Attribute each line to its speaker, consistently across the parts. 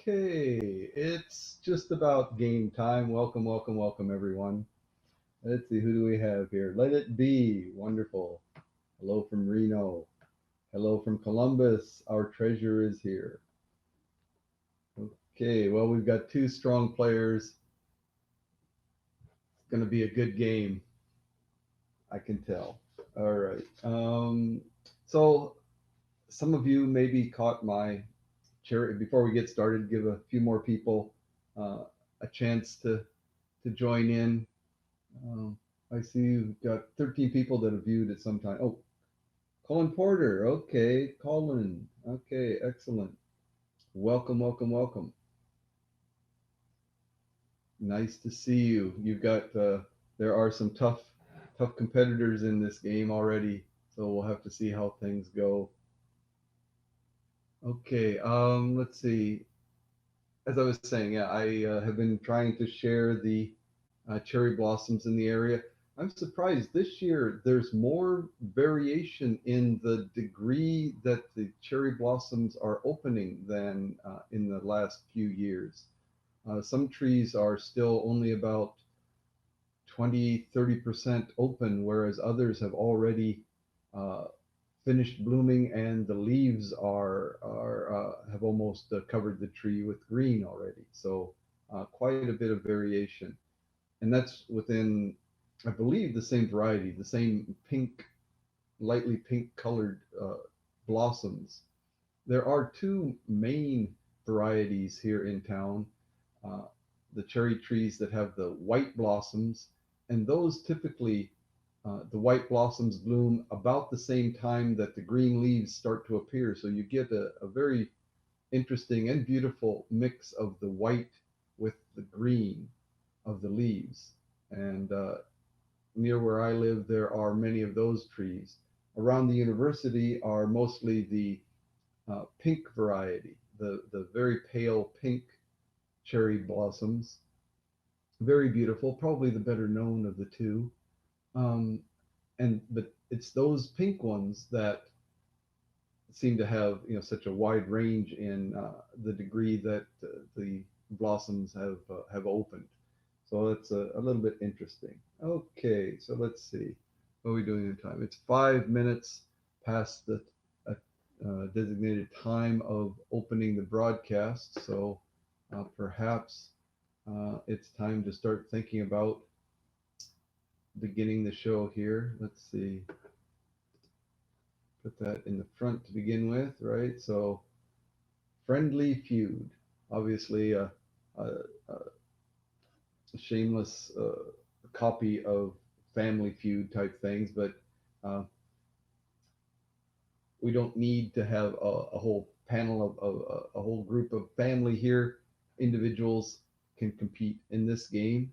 Speaker 1: Okay, it's just about game time. Welcome, welcome, welcome, everyone. Let's see, who do we have here? Let it be. Wonderful. Hello from Reno. Hello from Columbus. Our treasure is here. Okay, well, we've got two strong players. It's going to be a good game. I can tell. All right. So some of you maybe caught my cherry. Before we get started, give a few more people uh, a chance to join in. Um, I see you've got 13 people that have viewed at some time. Oh, Colin Porter. Okay, Colin. Okay, excellent. Welcome, welcome, welcome. Nice to see you. You've got there are some tough competitors in this game already, so we'll have to see how things go. Okay, let's see. As I was saying, yeah, I have been trying to share the cherry blossoms in the area. I'm surprised this year there's more variation in the degree that the cherry blossoms are opening than in the last few years. Some trees are still only about 20-30% open, whereas others have already uh, finished blooming and the leaves are have almost covered the tree with green already. So quite a bit of variation, and that's within, I believe, the same variety, the same pink, lightly pink colored blossoms. There are two main varieties here in town. Uh, the cherry trees that have the white blossoms, and those typically, the white blossoms bloom about the same time that the green leaves start to appear. So you get a very interesting and beautiful mix of the white with the green of the leaves. And near where I live, there are many of those trees. Around the university are mostly the pink variety, the very pale pink cherry blossoms. Very beautiful, probably the better known of the two. Um, and but it's those pink ones that seem to have such a wide range in the degree that the blossoms have opened. So that's a little bit interesting. Okay, so let's see. What are we doing in time? It's 5 minutes past the designated time of opening the broadcast. So perhaps it's time to start thinking about beginning the show here. Let's see. Put that in the front to begin with, right? So, friendly feud. Obviously, a shameless copy of Family Feud type things, but uh, we don't need to have a whole panel of a whole group of family here. Individuals can compete in this game.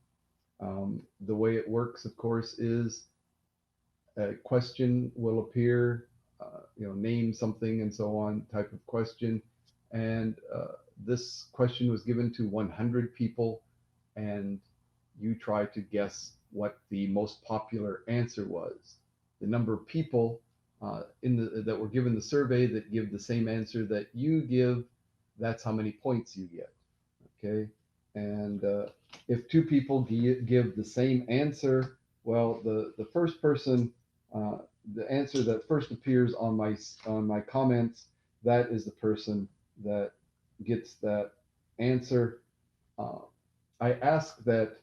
Speaker 1: The way it works, of course, is a question will appear, name something and so on type of question. And this question was given to 100 people, and you try to guess what the most popular answer was. The number of people in that were given the survey that give the same answer that you give, that's how many points you get. Okay, and if two people give the same answer, well, the first person, uh, the answer that first appears on my comments, that is the person that gets that answer. Uh, I ask that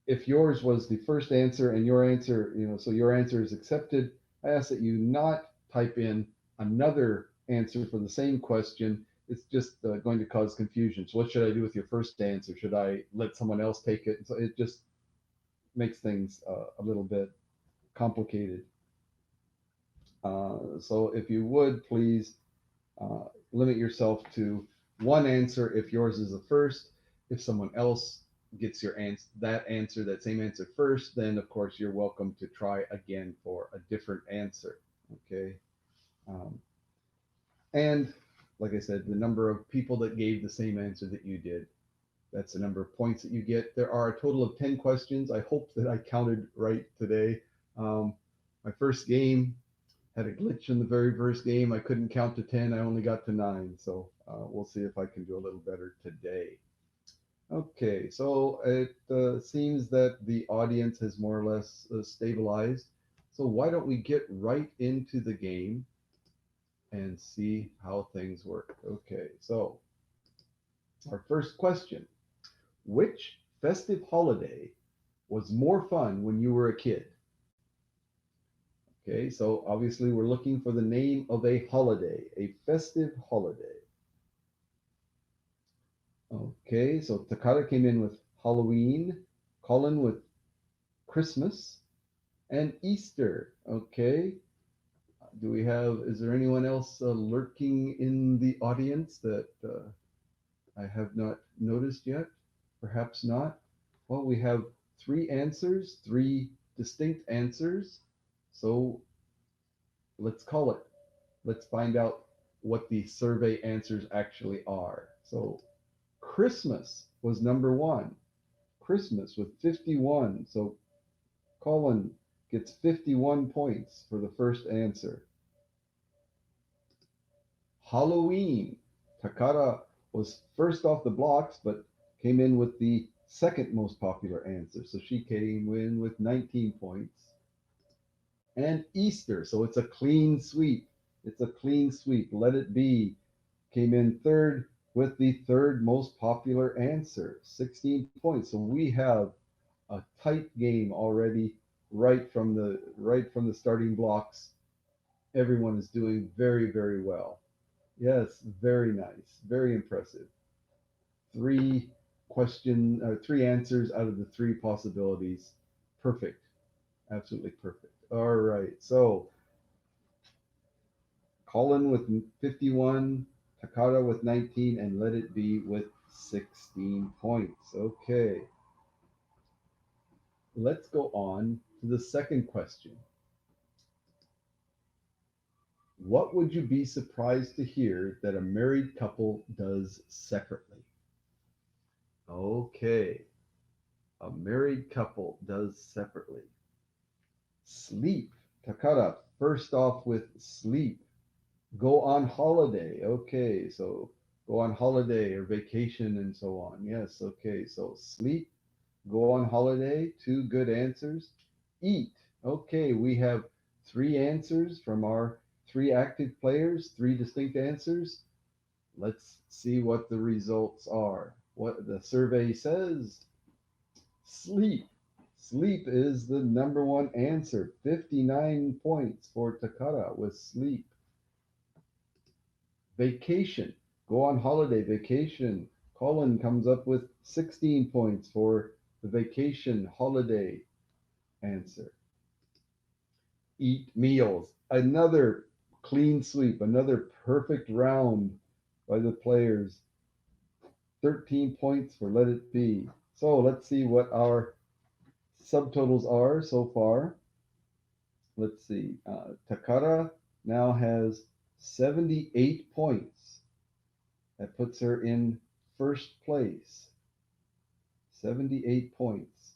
Speaker 1: if yours was the first answer and your answer, so your answer is accepted, I ask that you not type in another answer for the same question. It's just going to cause confusion. So, what should I do with your first answer? Should I let someone else take it? So, it just makes things a little bit complicated. So, if you would please limit yourself to one answer if yours is the first. If someone else gets that same answer first, then of course you're welcome to try again for a different answer. Okay. Um, and like I said, the number of people that gave the same answer that you did, that's the number of points that you get. There are a total of 10 questions. I hope that I counted right today. My first game had a glitch in the very first game. I couldn't count to 10. I only got to 9. So We'll see if I can do a little better today. Okay, so it seems that the audience has more or less stabilized. So why don't we get right into the game and see how things work? Okay, so our first question: which festive holiday was more fun when you were a kid? Okay, so obviously we're looking for the name of a holiday, a festive holiday. Okay, so Takata came in with Halloween, Colin with Christmas, and Easter. Okay, is there anyone else lurking in the audience that I have not noticed yet? Perhaps not. Well, we have three answers, three distinct answers. So let's call it. Let's find out what the survey answers actually are. So Christmas was number one. Christmas with 51. So Colin gets 51 points for the first answer. Halloween. Takara was first off the blocks, but came in with the second most popular answer. So she came in with 19 points. And Easter. So it's a clean sweep. It's a clean sweep. Let it be. Came in third with the third most popular answer, 16 points. So we have a tight game already right from the starting blocks. Everyone is doing very, very well. Yes, very nice, very impressive. Three three answers out of the three possibilities. Perfect, absolutely perfect. All right, so Colin with 51, Takata with 19, and Let It Be with 16 points. Okay, let's go on to the second question. What would you be surprised to hear that a married couple does separately? Okay, a married couple does separately. Sleep. Takara, first off with sleep. Go on holiday. Okay, so go on holiday or vacation and so on. Yes, okay, so sleep, go on holiday, two good answers. Eat. Okay, we have three answers from our three active players, three distinct answers. Let's see what the results are. What the survey says: sleep. Sleep is the number one answer. 59 points for Takara with sleep. Vacation. Go on holiday, vacation. Colin comes up with 16 points for the vacation holiday answer. Eat meals. Another clean sweep, another perfect round by the players. 13 points for Let It Be. So let's see what our subtotals are so far. Let's see. Takara now has 78 points. That puts her in first place. 78 points.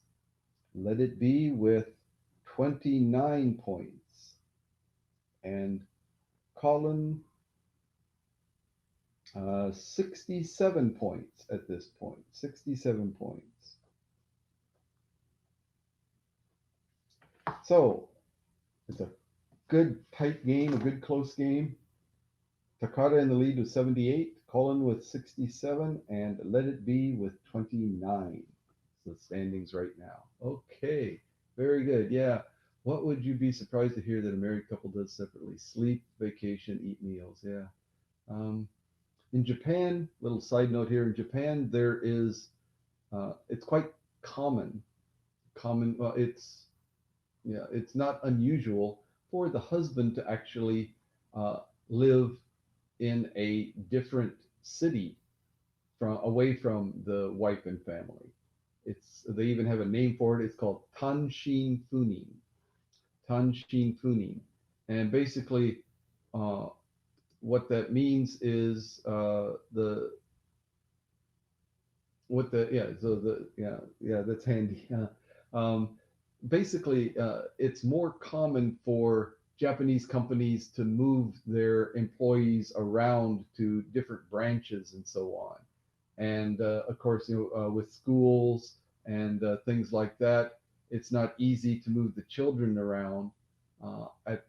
Speaker 1: Let It Be with 29 points. And Colin, 67 points at this point. 67 points. So it's a good tight game, a good close game. Takata in the lead with 78, Colin with 67, and Let It Be with 29. So the standings right now. Okay, very good. Yeah. What would you be surprised to hear that a married couple does separately? Sleep, vacation, eat meals. Yeah. Um, in Japan, little side note here, in Japan, there is, it's quite common. Well, yeah, it's not unusual for the husband to actually live in a different city from away from the wife and family. They even have a name for it. It's called tanshin funin. Tanshin funin, and basically, uh, what that means is the what the yeah so the yeah that's handy. Um, Basically, it's more common for Japanese companies to move their employees around to different branches and so on. And of course, with schools and things like that, it's not easy to move the children around at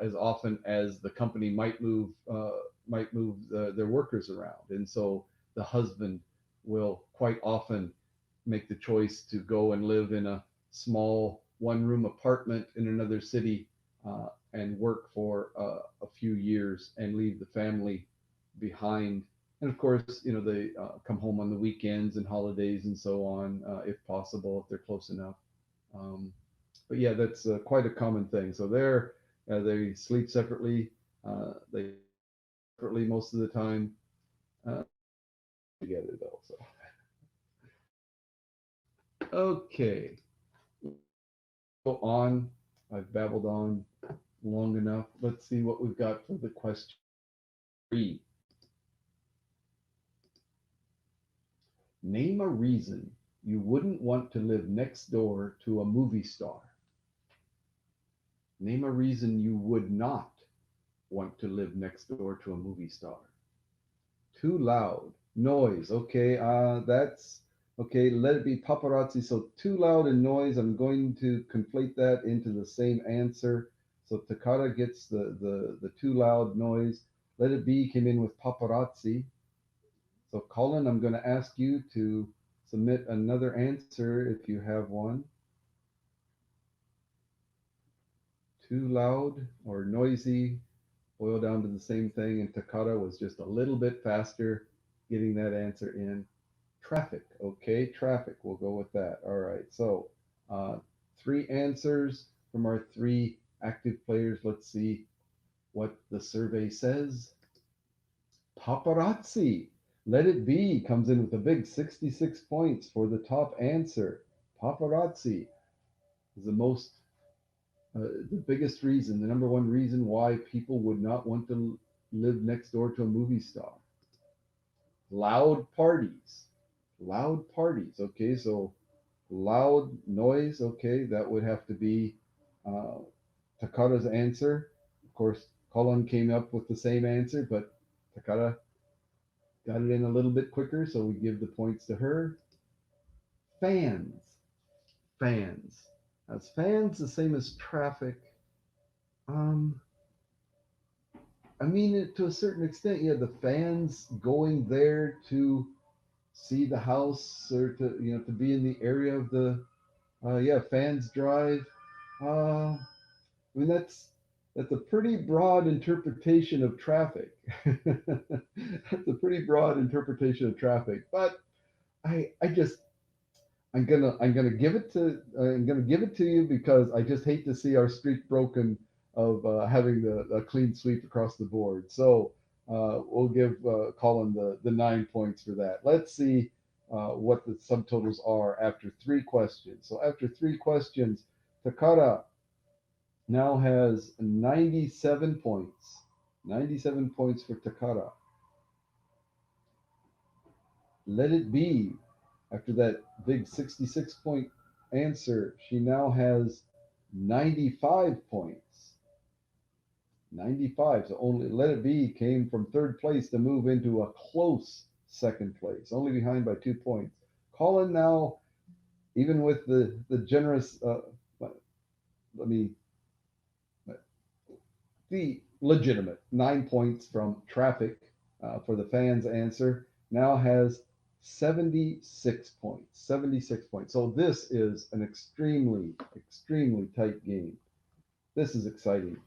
Speaker 1: as often as the company might move their workers around. And so the husband will quite often make the choice to go and live in a small one-room apartment in another city and work for a few years and leave the family behind. And of course, they come home on the weekends and holidays and so on, if possible, if they're close enough. Um, but yeah, that's quite a common thing. So they sleep separately. They separately most of the time. Uh, Together though. So okay, go on. I've babbled on long enough. Let's see what we've got for the question three. Name a reason you wouldn't want to live next door to a movie star. Name a reason you would not want to live next door to a movie star. Too loud. Noise. Okay, that's okay. Let it be paparazzi. So too loud and noise. I'm going to conflate that into the same answer. So Takata gets the too loud noise. Let it be came in with paparazzi. So Colin, I'm going to ask you to submit another answer if you have one. Too loud or noisy boil down to the same thing, and Takata was just a little bit faster getting that answer in. Traffic, okay, traffic, we'll go with that. All right, so uh, three answers from our three active players. Let's see what the survey says. Paparazzi, let it be, comes in with a big 66 points for the top answer. Paparazzi is the biggest reason, the number one reason why people would not want to live next door to a movie star. Loud parties. Loud parties. Okay, so loud noise. Okay, that would have to be uh, Takata's answer. Of course, Colin came up with the same answer, but Takata got it in a little bit quicker, so we give the points to her. Fans. Fans. As fans, the same as traffic. Um, I mean, to a certain extent, yeah, the fans going there to see the house or to be in the area of the yeah, fans drive. I mean, that's a pretty broad interpretation of traffic. That's a pretty broad interpretation of traffic, but I just I'm gonna give it to you because I just hate to see our streak broken of having a clean sweep across the board. So we'll give Colin the 9 points for that. Let's see what the subtotals are after three questions. So after three questions, Takara now has 97 points. 97 points for Takara. Let it be. After that big 66 point answer, she now has 95 points. 95. So only Let It Be came from third place to move into a close second place, only behind by 2 points. Colin now, even with the generous, let me, the legitimate 9 points from traffic for the fans' answer, now has 76 points. 76 points. So this is an extremely, extremely tight game. This is exciting.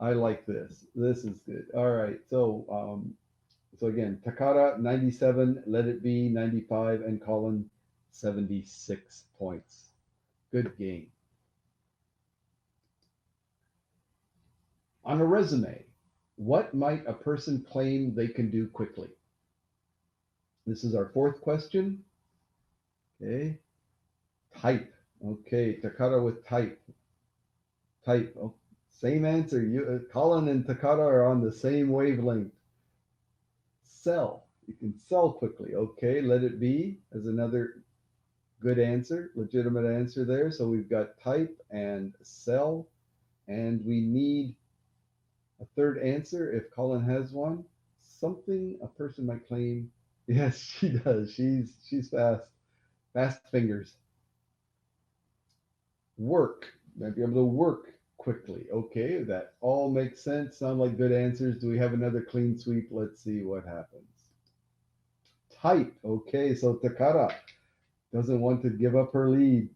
Speaker 1: I like this. This is good. All right. So again, Takara 97, Let It Be 95, and Colin 76 points. Good game. On a resume, what might a person claim they can do quickly? This is our fourth question. Okay. Type. Okay. Takara with type. Type. Oh, same answer. Colin and Takara are on the same wavelength. Sell. You can sell quickly. Okay. Let it be as another good answer, legitimate answer there. So we've got type and sell. And we need a third answer if Colin has one. Something a person might claim. Yes, she does. She's fast. Fast fingers. Work. Might be able to work quickly. Okay, that all makes sense. Sound like good answers. Do we have another clean sweep? Let's see what happens. Type. Okay, so Takara doesn't want to give up her lead.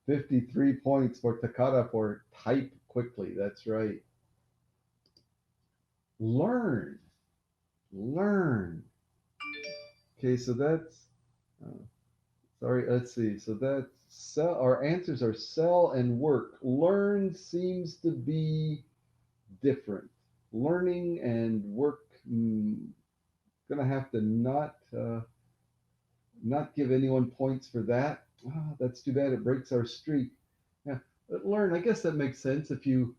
Speaker 1: 53 points for Takara for type quickly. That's right. Learn. Learn. Okay, so that's uh, sorry, let's see. So that's sell. Our answers are sell and work. Learn seems to be different. Learning and work. Gonna have to not give anyone points for that. That's too bad. It breaks our streak. Yeah, but learn. I guess that makes sense if you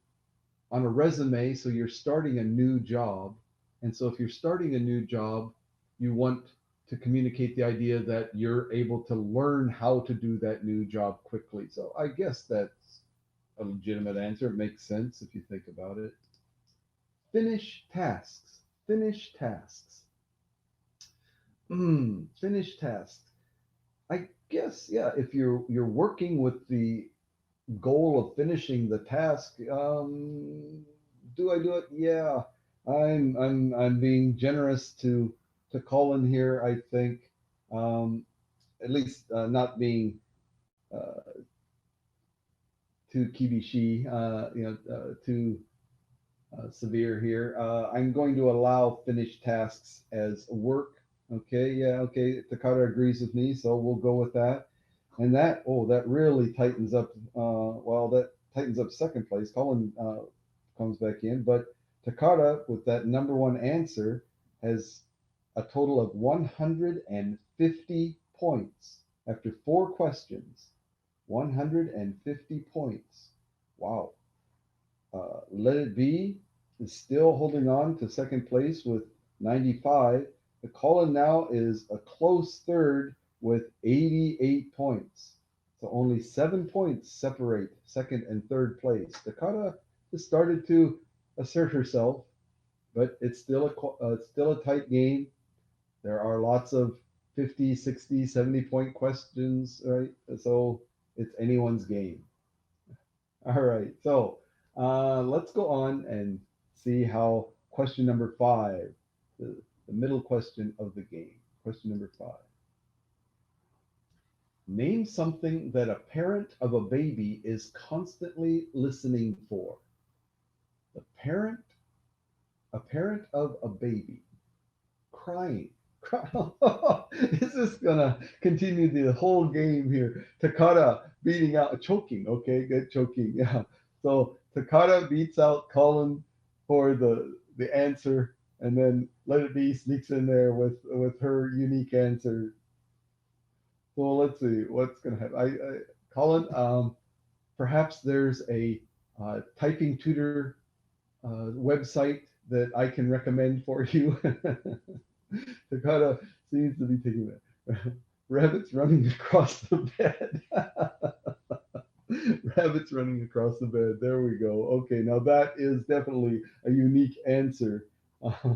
Speaker 1: on a resume. So you're starting a new job, and so if you're starting a new job, you want to communicate the idea that you're able to learn how to do that new job quickly. So I guess that's a legitimate answer. It makes sense if you think about it. Finish tasks. Finish tasks. Finish tasks. I guess yeah. If you're working with the goal of finishing the task, do I do it? Yeah, I'm being generous to Colin here. I think at least not being uh, too kibishi, too severe here. I'm going to allow finished tasks as work. Okay, yeah, okay. Takata agrees with me, so we'll go with that. And that really tightens up. Well, that tightens up second place. Colin comes back in, but Takata with that number one answer has a total of 150 points after four questions. 150 points. Wow. Let It Be is still holding on to second place with 95. The Colin now is a close third with 88 points. So only 7 points separate second and third place. Dakota has started to assert herself, but it's still a tight game. There are lots of 50, 60, 70 point questions, right? So it's anyone's game. All right. So let's go on and see how question number five, the middle question of the game. Question number five. Name something that a parent of a baby is constantly listening for. The parent, a parent of a baby, crying. Is this gonna continue the whole game here? Takada beating out, choking. Okay, good choking. Yeah. So Takada beats out Colin for the answer, and then Let It Be sneaks in there with her unique answer. So let's see what's gonna happen. Colin, perhaps there's a typing tutor website that I can recommend for you. Takata seems to be taking that. Rabbits running across the bed. Rabbits running across the bed. There we go. Okay, now that is definitely a unique answer. Uh,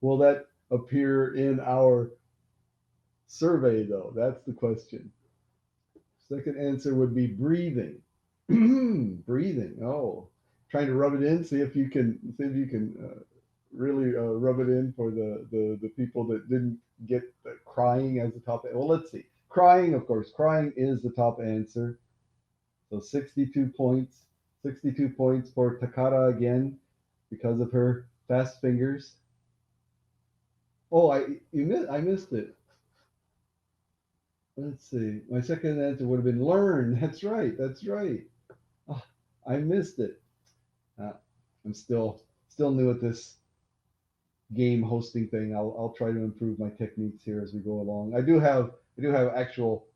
Speaker 1: will that appear in our survey, though? That's the question. Second answer would be breathing. Breathing. Oh, trying to rub it in. See if you can really rub it in for the people that didn't get crying as the top. Well, let's see. Crying, of course. Crying is the top answer. So 62 points. 62 points for Takara again because of her fast fingers. Oh, I missed it. Let's see. My second answer would have been learn. That's right. That's right. Oh, I missed it. Uh, I'm still new at this game hosting thing. I'll try to improve my techniques here as we go along. I do have actual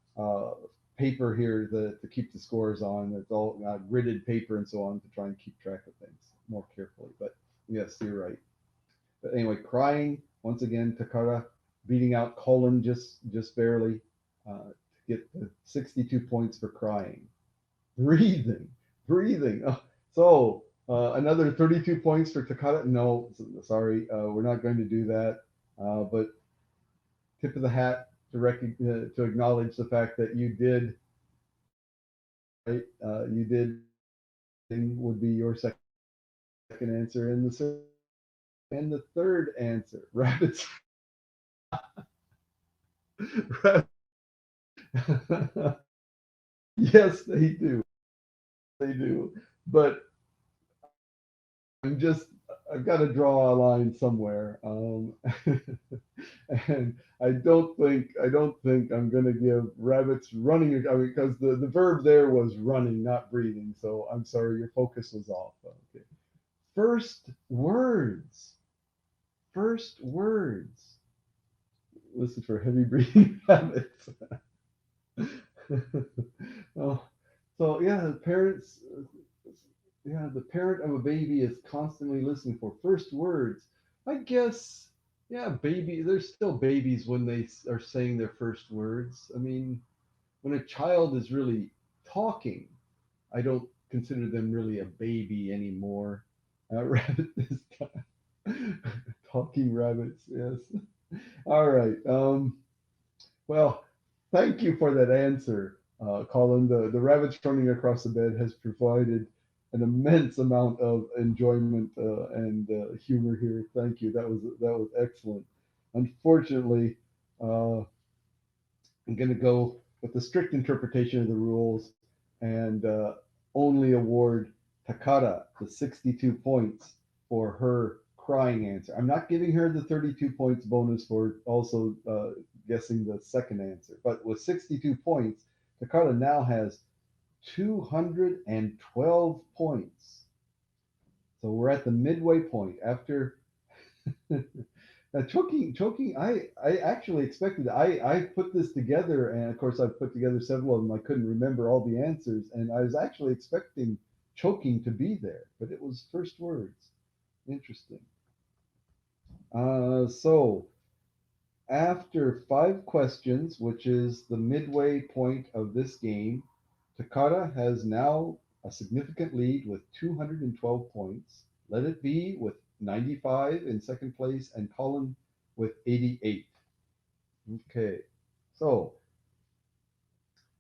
Speaker 1: paper here to keep the scores on. It's all gridded paper and so on to try and keep track of things more carefully. But yes, you're right. But anyway, crying once again. Takara beating out Colin just barely to get the 62 points for crying. Breathing, breathing. Oh, so Another 32 points for Takata. No, sorry, we're not going to do that. But tip of the hat to acknowledge the fact that you did right. You did would be your second answer, and the third answer, rabbits. Rabbits. Yes, they do. They do. But I'm just I've got to draw a line somewhere, and I don't think I'm going to give rabbits running. I mean, because the verb there was running, not breathing. So I'm sorry, your focus was off. Okay. First words. First words. Listen for heavy breathing rabbits. Oh, so yeah, parents yeah, the parent of a baby is constantly listening for first words. I guess, yeah, baby, they're still babies when they are saying their first words. I mean, when a child is really talking, I don't consider them really a baby anymore. Rabbit this time. Talking rabbits, yes. All right. Well, thank you for that answer, Colin. The rabbits running across the bed has provided an immense amount of enjoyment and humor here. Thank you. That was excellent. Unfortunately, uh, I'm going to go with the strict interpretation of the rules and only award Takata the 62 points for her crying answer. I'm not giving her the 32 points bonus for also guessing the second answer, but with 62 points, Takata now has 212 points. So we're at the midway point after now, choking. I actually expected. I put this together, and of course, I've put together several of them. I couldn't remember all the answers, and I was actually expecting choking to be there, but it was first words. Interesting. So after 5 questions, which is the midway point of this game, Takata has now a significant lead with 212 points. Let it be with 95 in second place, and Colin with 88. Okay, so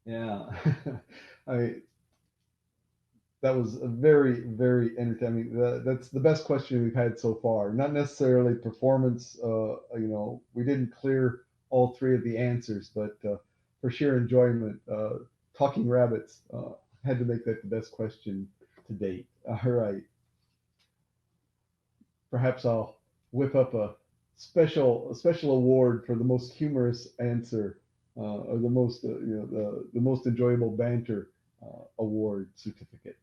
Speaker 1: yeah, I that was a very very entertaining. That's the best question we've had so far. Not necessarily performance. We didn't clear all three of the answers, but for sheer enjoyment, talking rabbits had to make that the best question to date. All right, perhaps I'll whip up a special award for the most humorous answer, or the most the most enjoyable banter award certificate.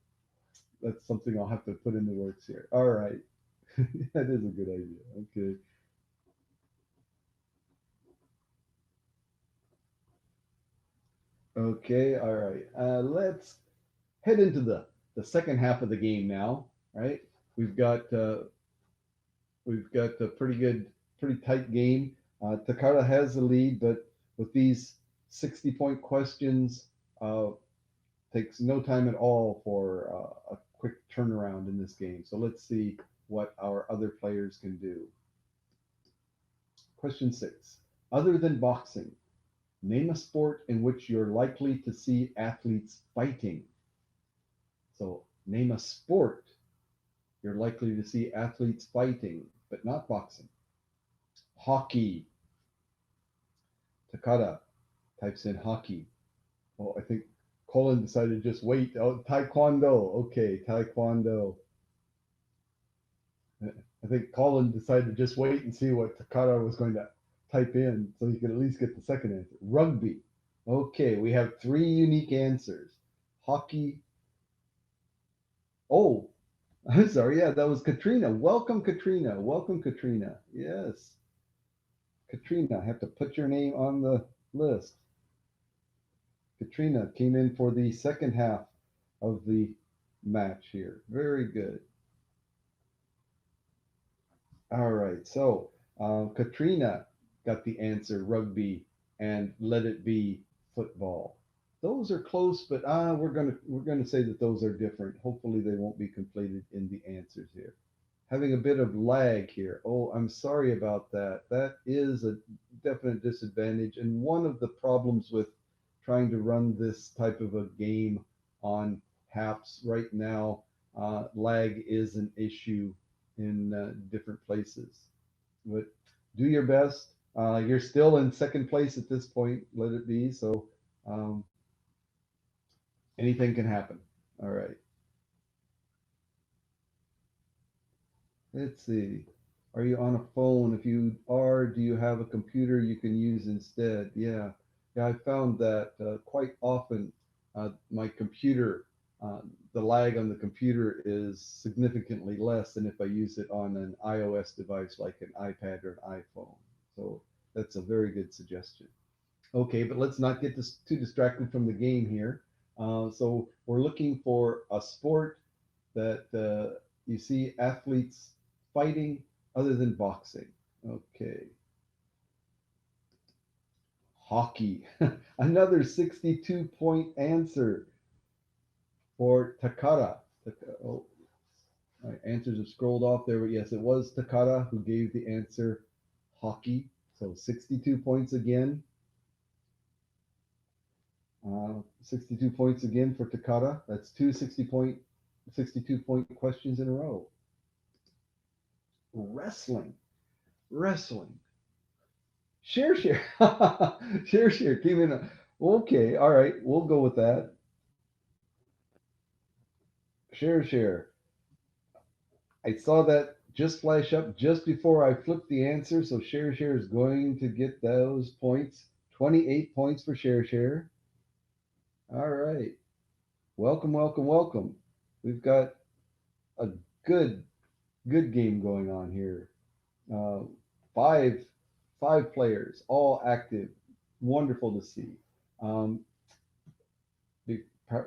Speaker 1: That's something I'll have to put in the works here. All right, that is a good idea. Okay, okay, all right. Let's head into the second half of the game now. Right, we've got uh, we've got a pretty tight game. Takara has the lead, but with these 60-point questions, uh, takes no time at all for a quick turnaround in this game. So let's see what our other players can do. Question 6. Other than boxing, name a sport in which you're likely to see athletes fighting. So name a sport you're likely to see athletes fighting, but not boxing. Hockey. Takada types in hockey. Oh, I think Colin decided to just wait. Oh, taekwondo. Okay, taekwondo. I think Colin decided to just wait and see what Takada was going to type in so he could at least get the second answer. Rugby. Okay, we have three unique answers. Hockey. Oh, I'm sorry. Yeah, that was Katrina. Welcome, Katrina. Welcome, Katrina. Yes, Katrina. I have to put your name on the list. Katrina came in for the second half of the match here. Very good. All right. So Katrina got the answer rugby and let it be football. those are close, but we're gonna say that those are different. Hopefully, they won't be completed in the answers here. Having a bit of lag here. Oh, I'm sorry about that. That is a definite disadvantage, and one of the problems with trying to run this type of a game on HAPS right now, lag is an issue in different places. But do your best. You're still in second place at this point. Let it be. So um, anything can happen. All right. Let's see. Are you on a phone? If you are, do you have a computer you can use instead? Yeah. Yeah, I found that quite often my computer, the lag on the computer is significantly less than if I use it on an iOS device like an iPad or an iPhone. So that's a very good suggestion. Okay, but let's not get too distracted from the game here. So we're looking for a sport that you see athletes fighting other than boxing. Okay, hockey. Another 62-point answer for Takara. Oh, my answers have scrolled off there, but yes, it was Takara who gave the answer hockey. So 62 points again. 62 points again for Takara. That's two 62-point questions in a row. Wrestling. Wrestling. Share. Share came in. Okay, all right, we'll go with that. Share. I saw that just flash up just before I flipped the answer, so share is going to get those points. 28 points for share. All right. Welcome. We've got a good good game going on here. Uh, five five players, all active. Wonderful to see. Um,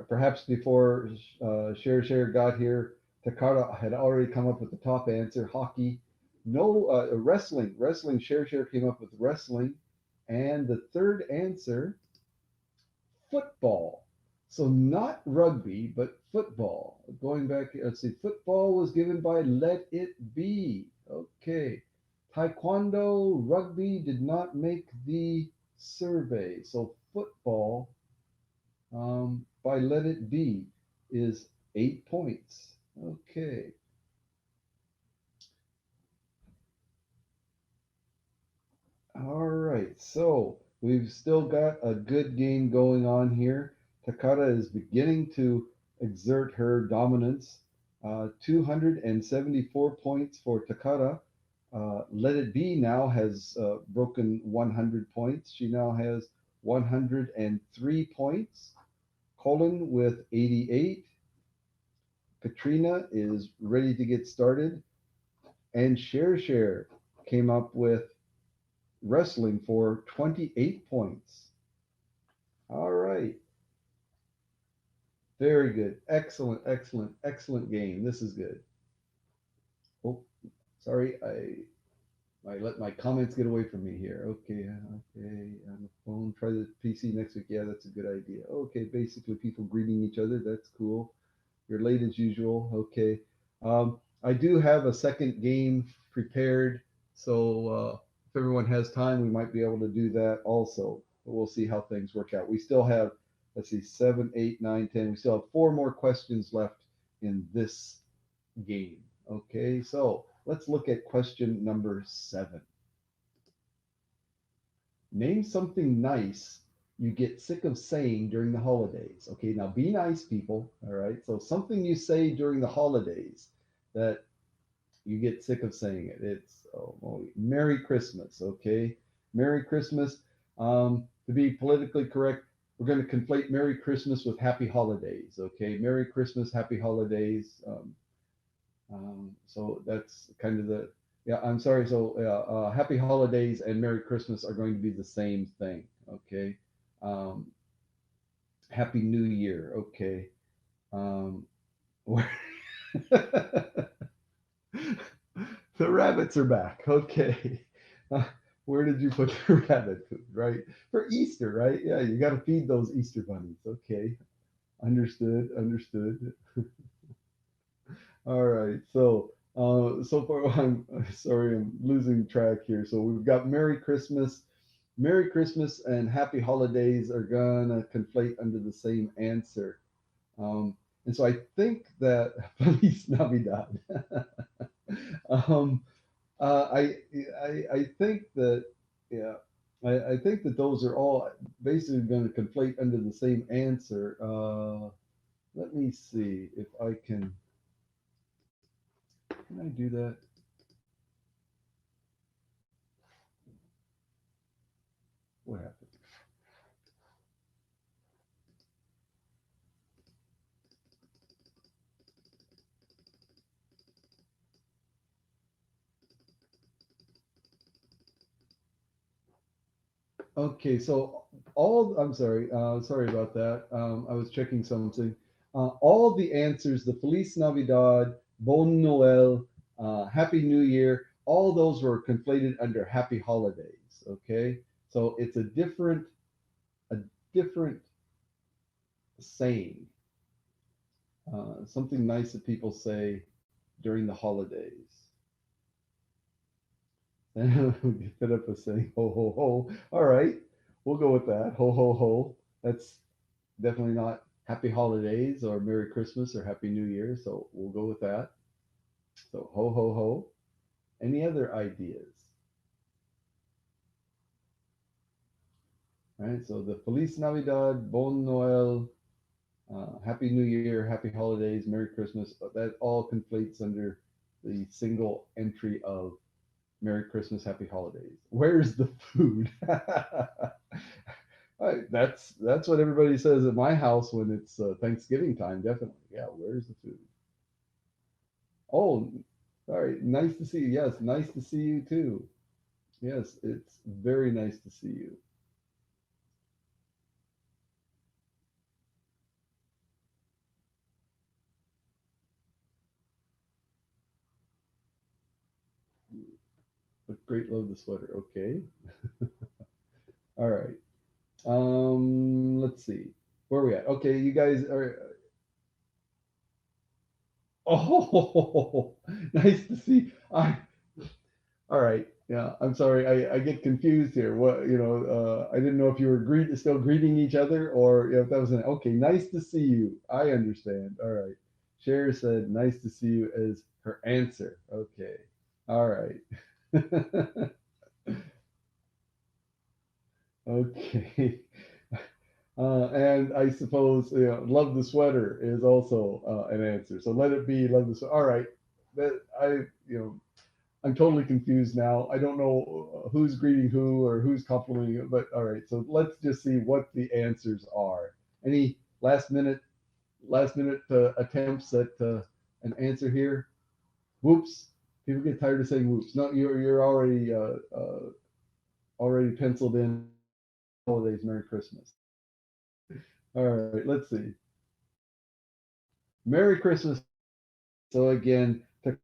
Speaker 1: Perhaps before Share got here, Takara had already come up with the top answer: hockey. No, wrestling. Wrestling. Share came up with wrestling, and the third answer: football. So not rugby, but football. Going back, let's see. Football was given by Let It Be. Okay. Taekwondo, rugby did not make the survey. So football by Let It Be is 8 points. Okay. All right. So we've still got a good game going on here. Takata is beginning to exert her dominance. 274 points for Takata. Let It Be now has broken 100 points. She now has 103 points. Colin with 88. Katrina is ready to get started. And Share came up with wrestling for 28 points. All right. Very good. Excellent game. This is good. Oh, sorry. I let my comments get away from me here. Okay. On the phone. Try the PC next week. Yeah, that's a good idea. Okay. Basically, people greeting each other. That's cool. You're late as usual. Okay. I do have a second game prepared. So if everyone has time, we might be able to do that also. But we'll see how things work out. We still have, let's see, 7, 8, 9, 10. We still have four more questions left in this game. Okay. So let's look at question number 7. Name something nice you get sick of saying during the holidays. Okay, now be nice, people. All right, so something you say during the holidays that you get sick of saying it. It's Merry Christmas. Okay, Merry Christmas. To be politically correct, we're going to conflate Merry Christmas with Happy Holidays. Okay, Merry Christmas, Happy Holidays. So that's kind of the yeah. I'm sorry. So Happy Holidays and Merry Christmas are going to be the same thing. Okay. Um, Happy New Year. Okay. Um, the rabbits are back. Okay. Where did you put the rabbit food? Right. For Easter, right? Yeah, you got to feed those Easter bunnies. Okay. Understood. Understood. All right. So far, I'm sorry, I'm losing track here. So we've got Merry Christmas. Merry Christmas and Happy Holidays are gonna conflate under the same answer. And so I think that Feliz Navidad. um, I think that yeah, I think that those are all basically going to conflate under the same answer. Let me see if I can. Can I do that? What happened? Okay, so I'm sorry, sorry about that. I was checking something. All the answers, the Feliz Navidad, Bon Noel, Happy New Year, all those were conflated under Happy Holidays. Okay, so it's a different saying, something nice that people say during the holidays. And we fit up a saying, ho ho ho. All right, we'll go with that. Ho ho ho. That's definitely not Happy Holidays or Merry Christmas or Happy New Year. So we'll go with that. So ho ho ho. Any other ideas? All right. So the Feliz Navidad, Bon Noel, Happy New Year, Happy Holidays, Merry Christmas. That all conflates under the single entry of Merry Christmas, Happy Holidays. Where's the food? That's what everybody says at my house when it's Thanksgiving time. Definitely, yeah. Where's the food? Oh, all right. Nice to see you. Yes, nice to see you too. Yes, it's very nice to see you. But great, love the sweater. Okay. All right. Let's see. Where are we at? Okay, you guys are. Oh, nice to see. I All right. Yeah, I'm sorry. I get confused here. I didn't know if you were still greeting each other or if that was an okay. Nice to see you. I understand. All right. Cher said, "Nice to see you" as her answer. Okay. All right. Okay. And I suppose love the sweater is also an answer. So let it be love the sweater. All right. That I you know I'm totally confused now. I don't know who's greeting who or who's complimenting it, but all right. So let's just see what the answers are. Any last minute attempts at an answer here? Whoops. People get tired of saying whoops. No, you're already penciled in holidays. Merry Christmas. All right. Let's see. Merry Christmas. So again, to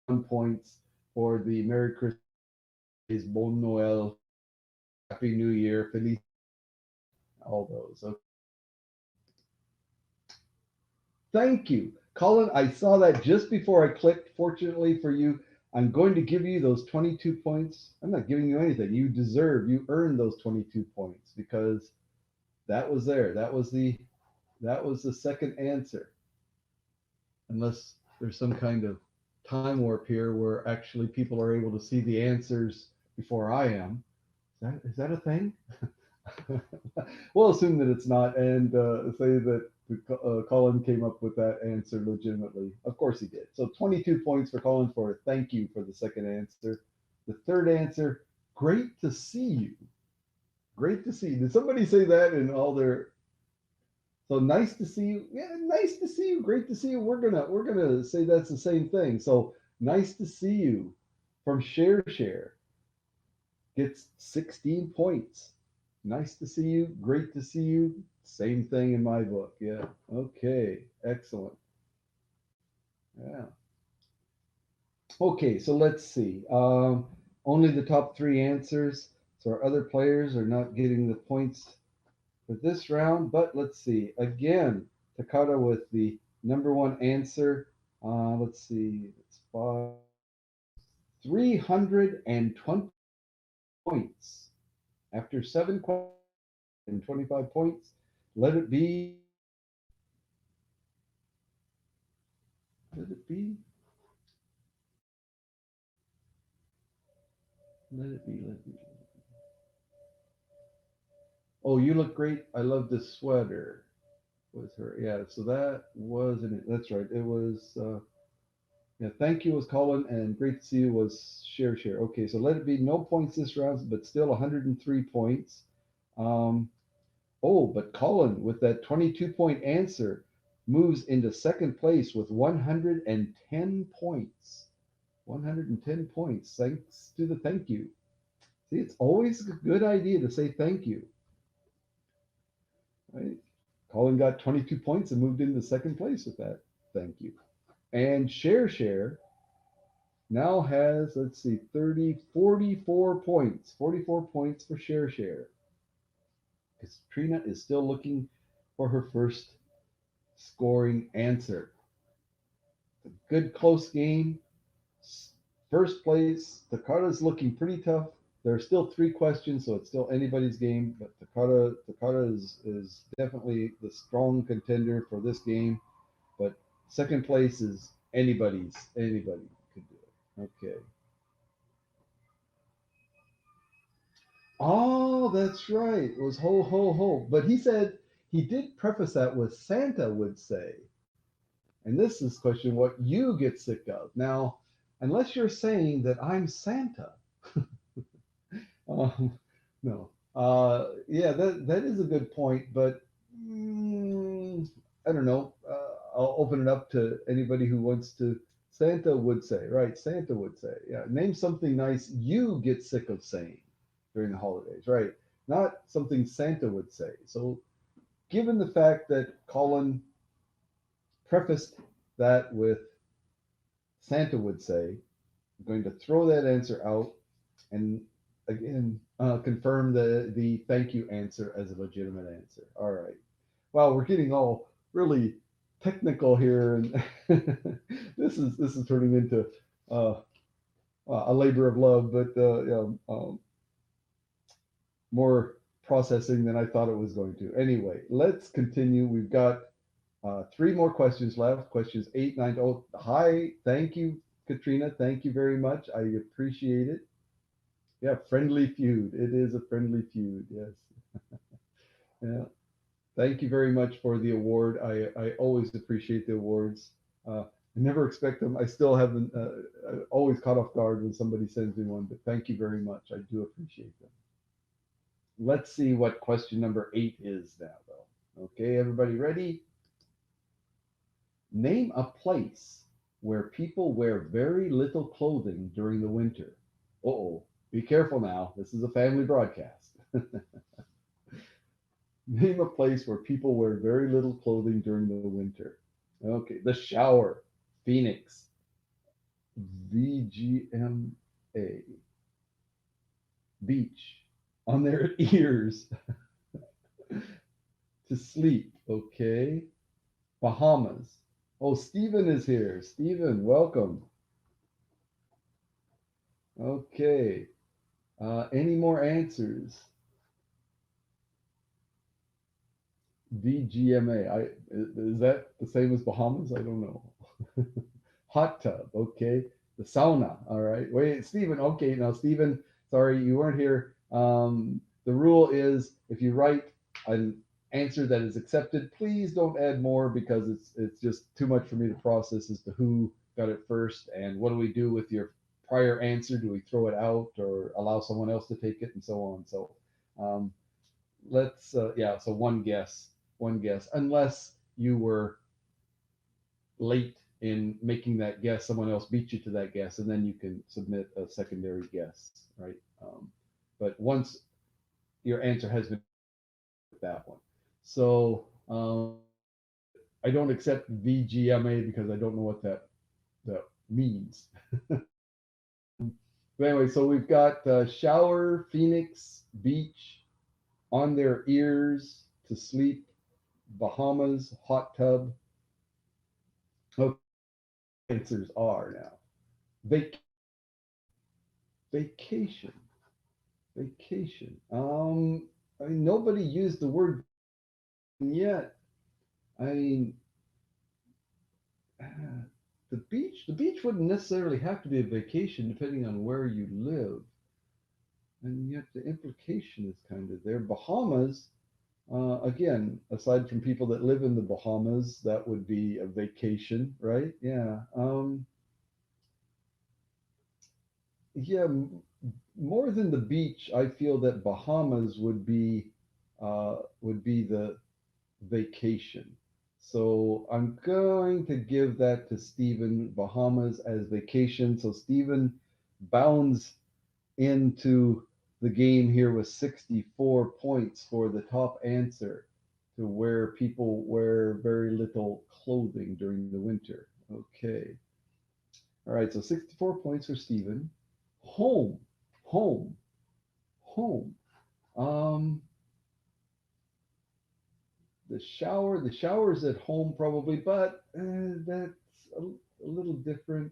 Speaker 1: 1 points for the Merry Christmas, Bon Noel, Happy New Year, Feliz, all those. Okay. Thank you. Colin, I saw that just before I clicked. Fortunately for you, I'm going to give you those 22 points. I'm not giving you anything. You earned those 22 points because that was there. That was the second answer. Unless there's some kind of time warp here where actually people are able to see the answers before I am. Is that a thing? We'll assume that it's not and say that Colin came up with that answer legitimately. Of course he did. So 22 points for Colin for thank you for the second answer. The third answer, great to see you. Great to see you. Did somebody say that in all their so nice to see you? Yeah, nice to see you. Great to see you. We're gonna say that's the same thing. So nice to see you from Share gets 16 points. Nice to see you. Great to see you. Same thing in my book. Yeah. Okay. Excellent. Yeah. Okay. So let's see. Only the top three answers. So our other players are not getting the points for this round. But let's see. Again, Takata with the number one answer. Let's see. It's 320 points. After 7 questions and 25 points, let it be. Let it be. Let it be. Let it be. Oh, you look great. I love this sweater. Was her? Yeah. So that wasn't it. That's right. It was. Yeah. Thank you was Colin, and great to see you was share share. Okay. So let it be. No points this round, but still 103 points. Um. Oh, but Colin with that 22-point answer moves into second place with 110 points. 110 points. Thanks to the thank you. See, it's always a good idea to say thank you, right? Colin got 22 points and moved into second place with that. Thank you. And Share now has, let's see, 30, 44 points. 44 points for Share. Because Trina is still looking for her first scoring answer. A good close game. First place, Takata's looking pretty tough. There are still three questions, so it's still anybody's game. But Takata is definitely the strong contender for this game. But second place is anybody's. Anybody could do it. Okay. Oh, that's right. It was ho ho ho. But he said he did preface that with Santa would say. And this is question what you get sick of. Now, unless you're saying that I'm Santa. Um, no. Yeah, that is a good point, but I don't know. I'll open it up to anybody who wants to. Santa would say, right? Santa would say, yeah. Name something nice you get sick of saying during the holidays, right? Not something Santa would say. So, given the fact that Colin prefaced that with Santa would say, I'm going to throw that answer out and again confirm the thank you answer as a legitimate answer. All right. Wow, we're getting all really technical here, and this is turning into uh, a labor of love, but more processing than I thought it was going to. Anyway, let's continue. We've got three more questions left. Questions 8, 9. Oh, hi. Thank you, Katrina. Thank you very much. I appreciate it. Yeah, friendly feud. It is a friendly feud. Yes. Yeah. Thank you very much for the award. I always appreciate the awards. I never expect them. I still haven't always caught off guard when somebody sends me one, but thank you very much. I do appreciate them. Let's see what question number 8 is now, though. Okay, everybody ready? Name a place where people wear very little clothing during the winter. Uh-oh, be careful now. This is a family broadcast. Name a place where people wear very little clothing during the winter. Okay, the shower, Phoenix, VGMA, beach, on their ears to sleep. Okay, Bahamas. Oh, Stephen is here. Stephen, welcome. Okay, any more answers? VGMA. Is that the same as Bahamas? I don't know. Hot tub. Okay. The sauna. All right. Wait, Stephen. Okay. Now, Stephen, sorry, you weren't here. The rule is if you write an answer that is accepted, please don't add more because it's just too much for me to process as to who got it first and what do we do with your prior answer? Do we throw it out or allow someone else to take it and so on? So um, let's yeah. So one guess, unless you were late in making that guess, someone else beat you to that guess, and then you can submit a secondary guess, right? But once your answer has been that one, so I don't accept VGMA because I don't know what that means. But anyway, so we've got shower, Phoenix, beach, on their ears, to sleep, Bahamas, hot tub. Okay, answers are now Vac- vacation, vacation. I mean, nobody used the word yet. I mean, the beach wouldn't necessarily have to be a vacation depending on where you live, and yet the implication is kind of there. Bahamas, again, aside from people that live in the Bahamas, that would be a vacation, right? Yeah. Yeah. More than the beach, I feel that Bahamas would be the vacation. So I'm going to give that to Stephen, Bahamas as vacation. So Stephen bounds into the game here with 64 points for the top answer to where people wear very little clothing during the winter. Okay. All right. So 64 points for Stephen. Home, home, home. Um, the shower's at home probably, but that's a little different.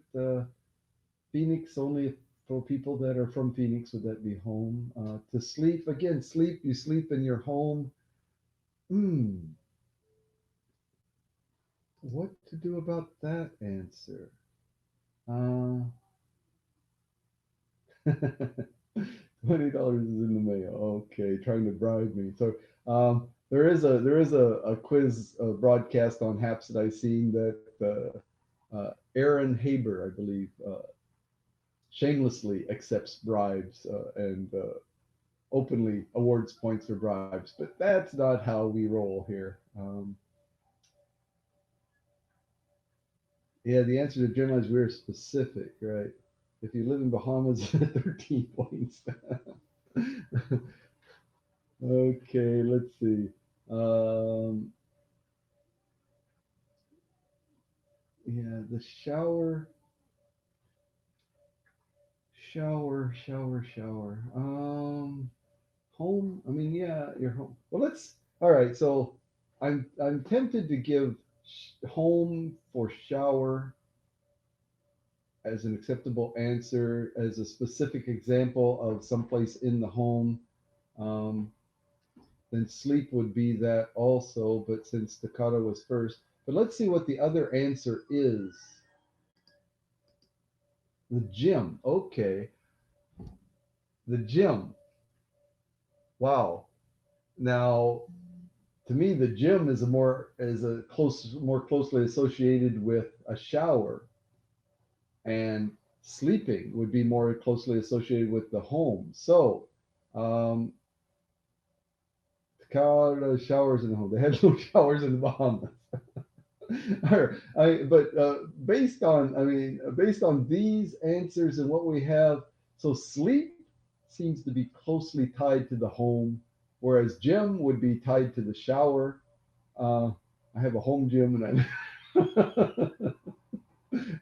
Speaker 1: Phoenix only for people that are from Phoenix would that be home? To sleep again, sleep. You sleep in your home. Hmm. What to do about that answer? Uh, $20 is in the mail. Okay, trying to bribe me. So there is a quiz broadcast on Haps that I seen that Aaron Haber, I believe, shamelessly accepts bribes and openly awards points for bribes. But that's not how we roll here. Yeah, the answer to generalize we're specific, right? If you live in Bahamas, 13 points. Okay, let's see. Um, yeah, the shower. Home. I mean, yeah, your home. Well, let's. All right. So, I'm tempted to give home for shower as an acceptable answer, as a specific example of someplace in the home. Um, then sleep would be that also, but since Takata was first. But let's see what the other answer is. The gym. Okay. The gym. Wow. Now, to me, the gym is a more closely associated with a shower, and sleeping would be more closely associated with the home. So, um, Takata showers in the home. They had no showers in the Bahamas. But based on these answers and what we have, so sleep seems to be closely tied to the home, whereas gym would be tied to the shower. Uh, I have a home gym, and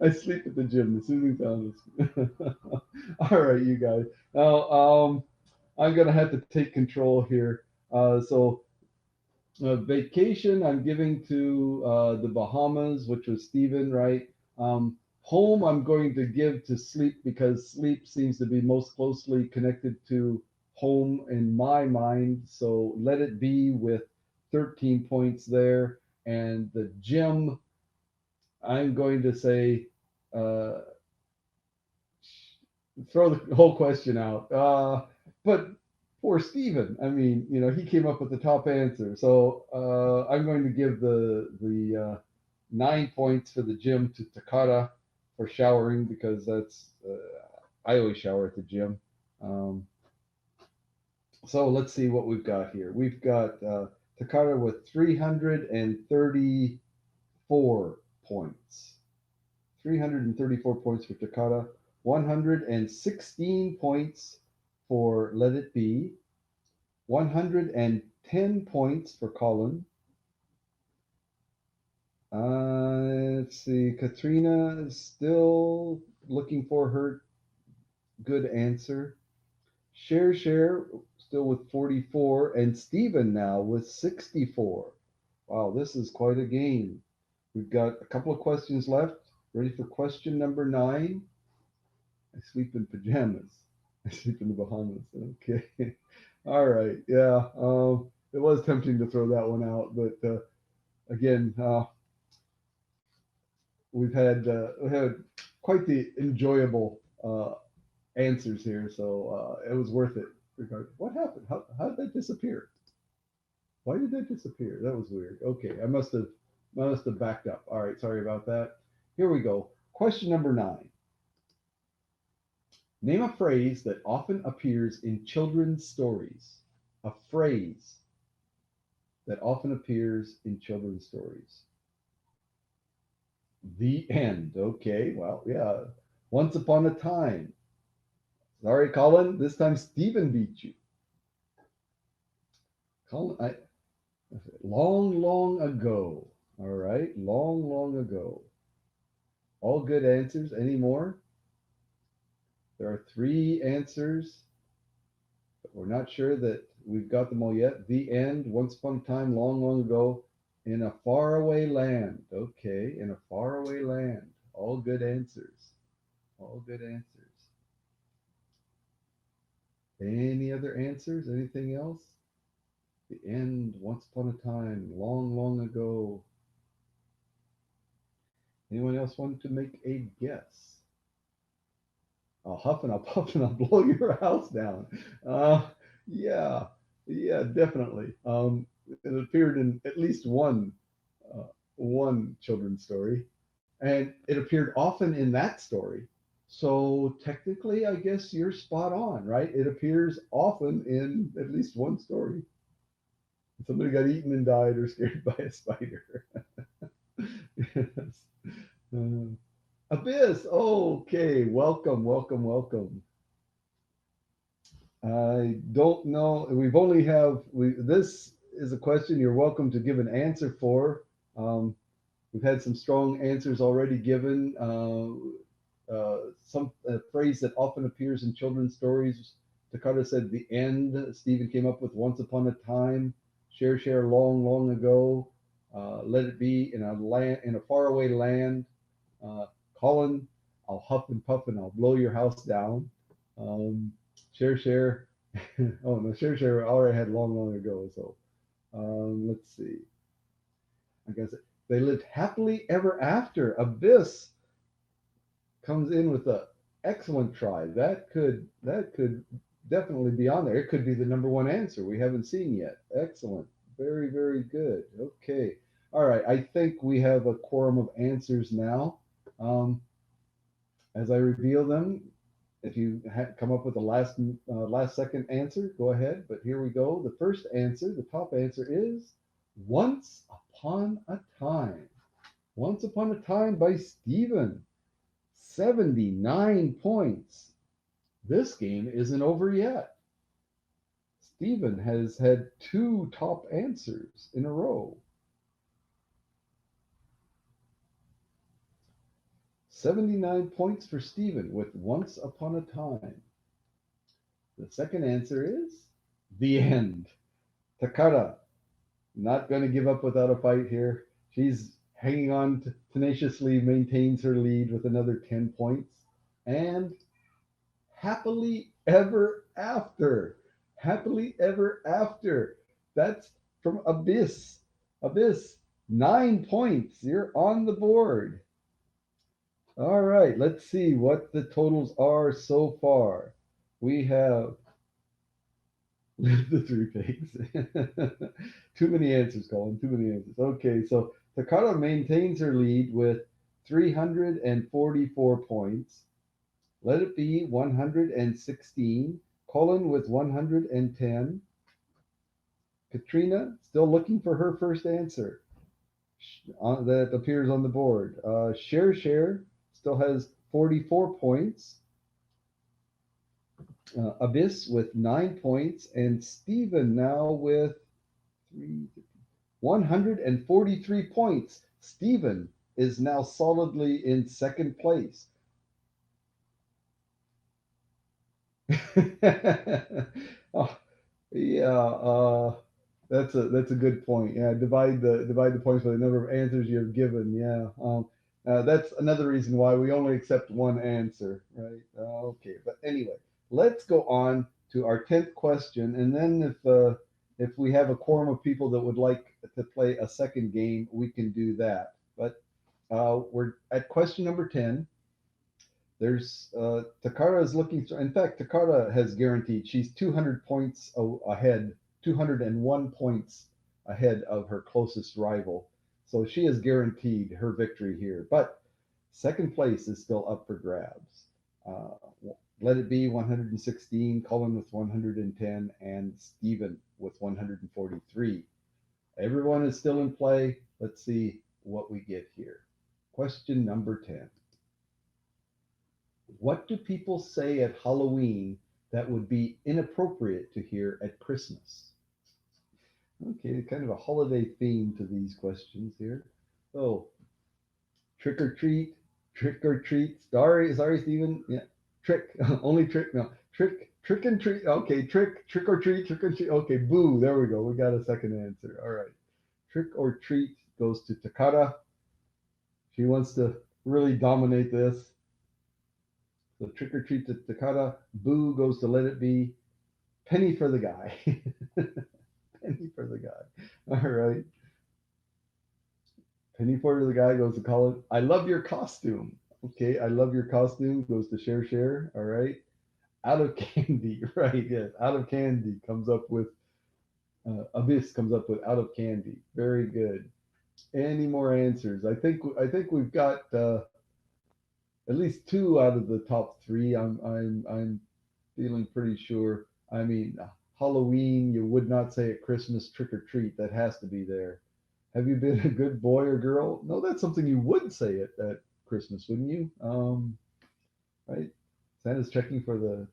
Speaker 1: I sleep at the gym. The soothing sound is. All right, you guys. Now, I'm gonna have to take control here. So vacation I'm giving to the Bahamas, which was Stephen, right? Home I'm going to give to sleep because sleep seems to be most closely connected to home in my mind. So let it be with 13 points there. And the gym, I'm going to say, uh, throw the whole question out. But poor Steven, I mean, he came up with the top answer. So I'm going to give the 9 points for the gym to Takata for showering because that's I always shower at the gym. Um, so let's see what we've got here. We've got Takata with 334 points. 334 points for Takata, 116 points for Let It Be, 110 points for Colin. Let's see, Katrina is still looking for her good answer. Share still with 44, and Steven now with 64. Wow, this is quite a game. We've got a couple of questions left. Ready for question number 9? I sleep in pajamas. I sleep in the Bahamas. Okay. All right. Yeah. It was tempting to throw that one out, but again, we had quite the enjoyable answers here, so it was worth it. What happened? How did that disappear? Why did that disappear? That was weird. Okay, I must have backed up. All right, sorry about that. Here we go. Question number 9. Name a phrase that often appears in children's stories. A phrase that often appears in children's stories. The end. Okay, well, yeah. Once upon a time. Sorry, Colin. This time Stephen beat you. Colin, long, long ago. All right, long, long ago. All good answers. Any more? There are 3 answers, but we're not sure that we've got them all yet. The end. Once upon a time, long, long ago, in a faraway land. Okay, in a faraway land. All good answers. All good answers. Any other answers? Anything else? The end, once upon a time, long, long ago. Anyone else want to make a guess? I'll huff and I'll puff and I'll blow your house down. Uh, yeah, yeah, definitely. It appeared in at least one children's story, and it appeared often in that story. So technically, I guess you're spot on, right? It appears often in at least one story. Somebody got eaten and died or scared by a spider. Yes. Uh, Abyss. Okay. Welcome, welcome, welcome. I don't know. We've only have we. This is a question you're welcome to give an answer for. We've had some strong answers already given. Some phrase that often appears in children's stories. Takata said the end. Stephen came up with once upon a time. Share long, long ago. Let it be in a land in a faraway land. Uh, Colin, I'll huff and puff and I'll blow your house down. Um, share. Oh no, share already had long, long ago. So let's see. I guess they lived happily ever after. Abyss comes in with a excellent try. That could definitely be on there. It could be the number one answer we haven't seen yet. Excellent. Very, very good. Okay. All right. I think we have a quorum of answers now. Um, as I reveal them, if you come up with the last second answer, go ahead. But here we go. The first answer, the top answer is Once Upon a Time. Once Upon a Time by Stephen. 79 points. This game isn't over yet. Stephen has had 2 top answers in a row. 79 points for Stephen with Once Upon a Time. The second answer is The End. Takara, not going to give up without a fight here. She's hanging on tenaciously, maintains her lead with another 10 points. And Happily Ever After. Happily Ever After. That's from Abyss. Abyss, 9 points. You're on the board. All right, let's see what the totals are so far. We have the 3 pigs. Too many answers, Colin. Too many answers. Okay, so Takara maintains her lead with 344 points. Let it be 116. Colin with 110. Katrina still looking for her first answer that appears on the board. Share still has 44 points. Abyss with 9 points, and Stephen now with 143 points. Stephen is now solidly in second place. Oh, yeah, that's a good point. Yeah, divide the points by the number of answers you've given. Yeah, that's another reason why we only accept one answer, right? Okay, but anyway, let's go on to our 10th question, and then if we have a quorum of people that would like to play a second game, we can do that. But we're at question number 10. There's Takara is looking. In fact, Takara has guaranteed she's 200 points ahead, 201 points ahead of her closest rival. So she has guaranteed her victory here. But second place is still up for grabs. Uh, Let it be 116, Colin with 110, and Stephen with 143. Everyone is still in play. Let's see what we get here. Question number 10. What do people say at Halloween that would be inappropriate to hear at Christmas? Okay, kind of a holiday theme to these questions here. Oh, trick or treat, trick or treat. Sorry, Stephen. Yeah, trick, only trick. No, trick and treat. Okay, trick or treat, trick and treat. Okay, boo. There we go. We got a second answer. All right, trick or treat goes to Takara. She wants to really dominate this. So trick or treat to Takara. Boo goes to Let It Be. Penny for the guy. Penny for the guy. All right. Penny for the guy goes to Colin. I love your costume. Okay. I love your costume goes to Share. All right. Out of candy. Right. Yes. Out of candy comes up with Abyss comes up with out of candy. Very good. Any more answers? I think we've got at least two out of the top three. I'm feeling pretty sure. I mean, Halloween, you would not say at Christmas trick or treat. That has to be there. Have you been a good boy or girl? No, that's something you would say at Christmas, wouldn't you? Right? Santa's checking for the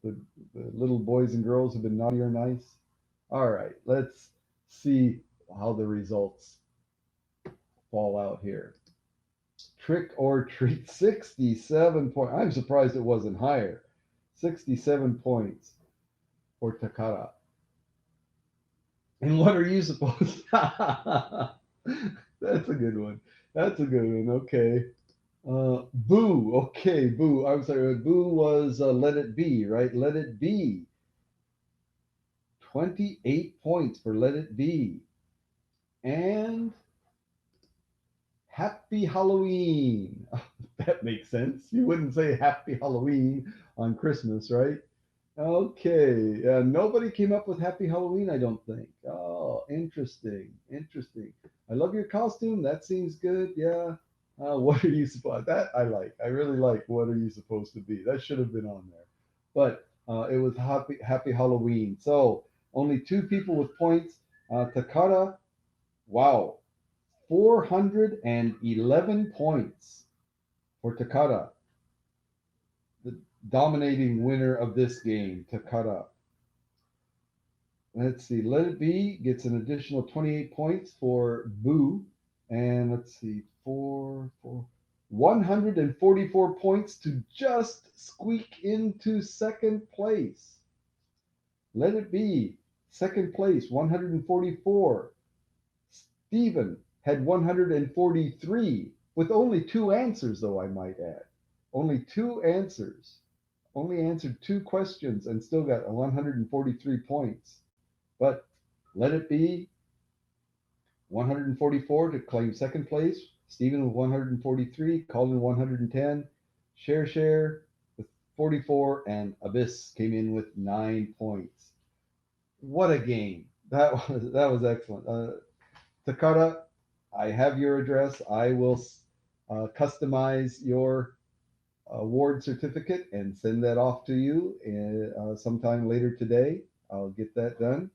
Speaker 1: little boys and girls who've been naughty or nice. All right, let's see how the results fall out here. Trick or treat, 67 points. I'm surprised it wasn't higher. 67 points for Takara. And what are you supposed to? That's a good one. That's a good one. Okay. Boo. Okay, Boo. I'm sorry. Boo was Let It Be, right? Let It Be. 28 points for Let It Be. And Happy Halloween. That makes sense. You wouldn't say Happy Halloween on Christmas, right? Okay. Nobody came up with Happy Halloween, I don't think. Oh, interesting. Interesting. I love your costume. That seems good. Yeah. What are you supposed? That I like. I really like. What are you supposed to be? That should have been on there. But it was Happy Halloween. So only two people with points. Takara. Wow. 411 points for Takara, the dominating winner of this game, Takara. Let's see. Let It Be gets an additional 28 points for Boo. And let's see. 144 points to just squeak into second place. Let It Be, second place, 144. Stephen had 143 with only two answers, though, I might add. Only two answers. Only answered two questions and still got 143 points. But Let It Be, 144 to claim second place. Stephen with 143, Colin 110, Share with 44, and Abyss came in with 9 points. What a game! That was excellent. Takara, I have your address. I will customize your award certificate and send that off to you sometime later today. I'll get that done.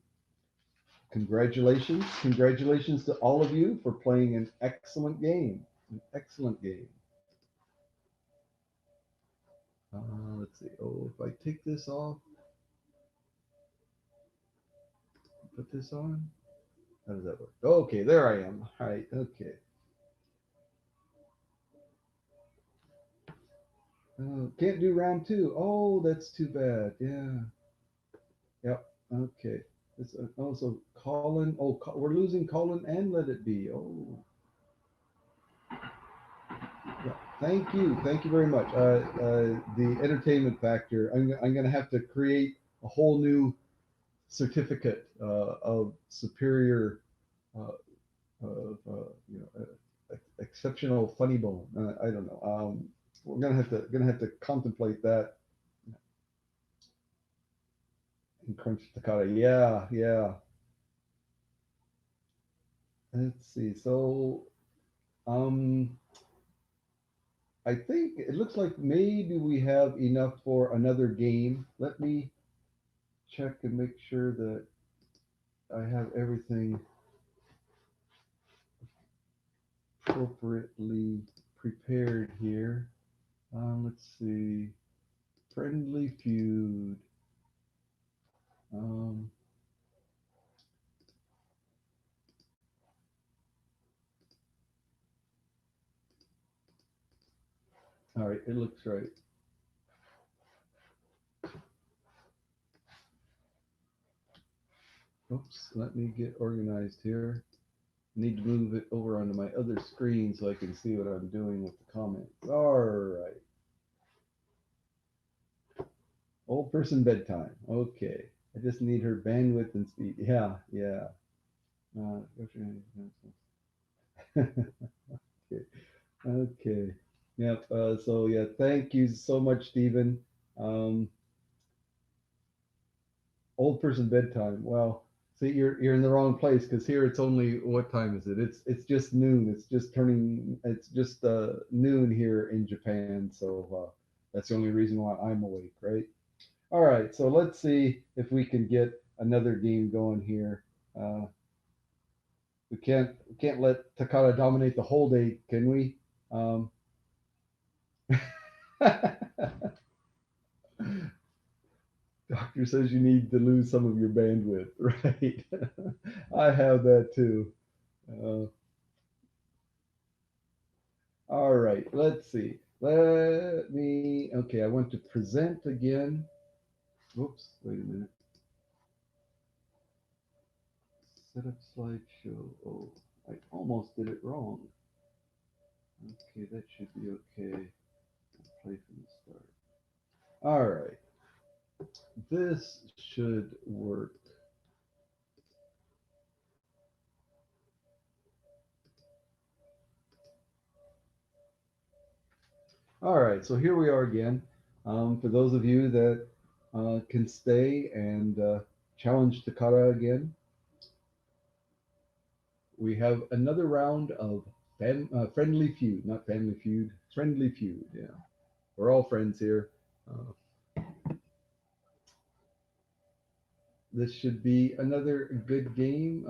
Speaker 1: Congratulations. Congratulations to all of you for playing an excellent game. An excellent game. Let's see. Oh, if I take this off, put this on. How does that work? Okay, there I am. All right. Okay. Can't do round two. Oh, that's too bad. Yeah. Yep. Okay. It's also Colin. Oh, we're losing Colin and Let It Be. Oh, yeah. Thank you. Thank you very much. The entertainment factor. I'm going to have to create a whole new certificate of superior, uh, exceptional funny bone. I don't know. We're gonna have to contemplate that in Crunch Takata. Yeah, yeah. Let's see. So, um, I think it looks like maybe we have enough for another game. Let me check and make sure that I have everything appropriately prepared here. Let's see. Friendly feud. Um, all right, it looks right. Oops, let me get organized here. Need to move it over onto my other screen so I can see what I'm doing with the comments. All right. Old person bedtime. Okay. I just need her bandwidth and speed. Yeah, yeah. Okay. Okay. Yep. So yeah, thank you so much, Stephen. Um, Old person bedtime. Well, see, you're in the wrong place because here it's only what time is it? It's just noon. It's just turning. It's just noon here in Japan. So that's the only reason why I'm awake, right? All right. So let's see if we can get another game going here. Uh, we can't let Takata dominate the whole day, can we? Um, Doctor says you need to lose some of your bandwidth, right? I have that too. Uh, all right, let's see. Let me. Okay, I want to present again. Whoops, wait a minute. Set up slideshow. Oh, I almost did it wrong. Okay, that should be okay. I'll play from the start. All right, this should work. All right, so here we are again. For those of you that can stay and challenge Takara again, we have another round of friendly feud, not family feud, friendly feud. Yeah, we're all friends here. Uh, this should be another good game.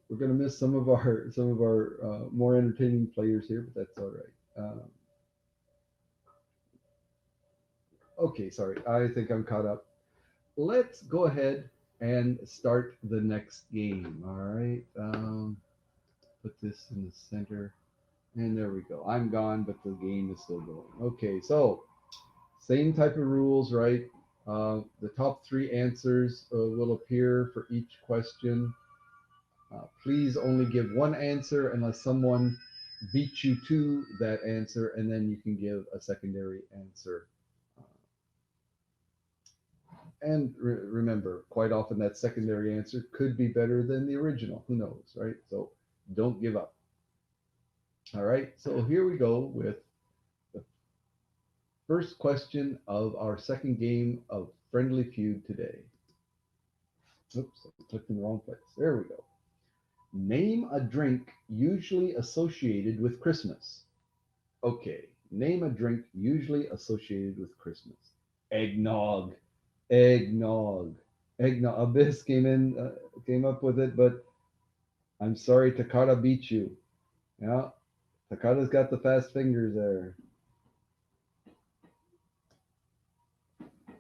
Speaker 1: We're going to miss some of our more entertaining players here, but that's all right. Okay, sorry, I think I'm caught up. Let's go ahead and start the next game. All right. Put this in the center. And there we go. I'm gone, but the game is still going. Okay, so same type of rules, right? The top three answers will appear for each question. Please only give one answer unless someone beats you to that answer, and then you can give a secondary answer. Uh, and remember, quite often that secondary answer could be better than the original. Who knows, right? So don't give up. All right, so here we go with the first question of our second game of Friendly Feud today. Oops, I clicked in the wrong place. There we go. Name a drink usually associated with Christmas. Okay, name a drink usually associated with Christmas. Eggnog. Eggnog. Eggnog. Abyss came up with it, but I'm sorry, Takata beat you. Yeah, Takata's got the fast fingers there.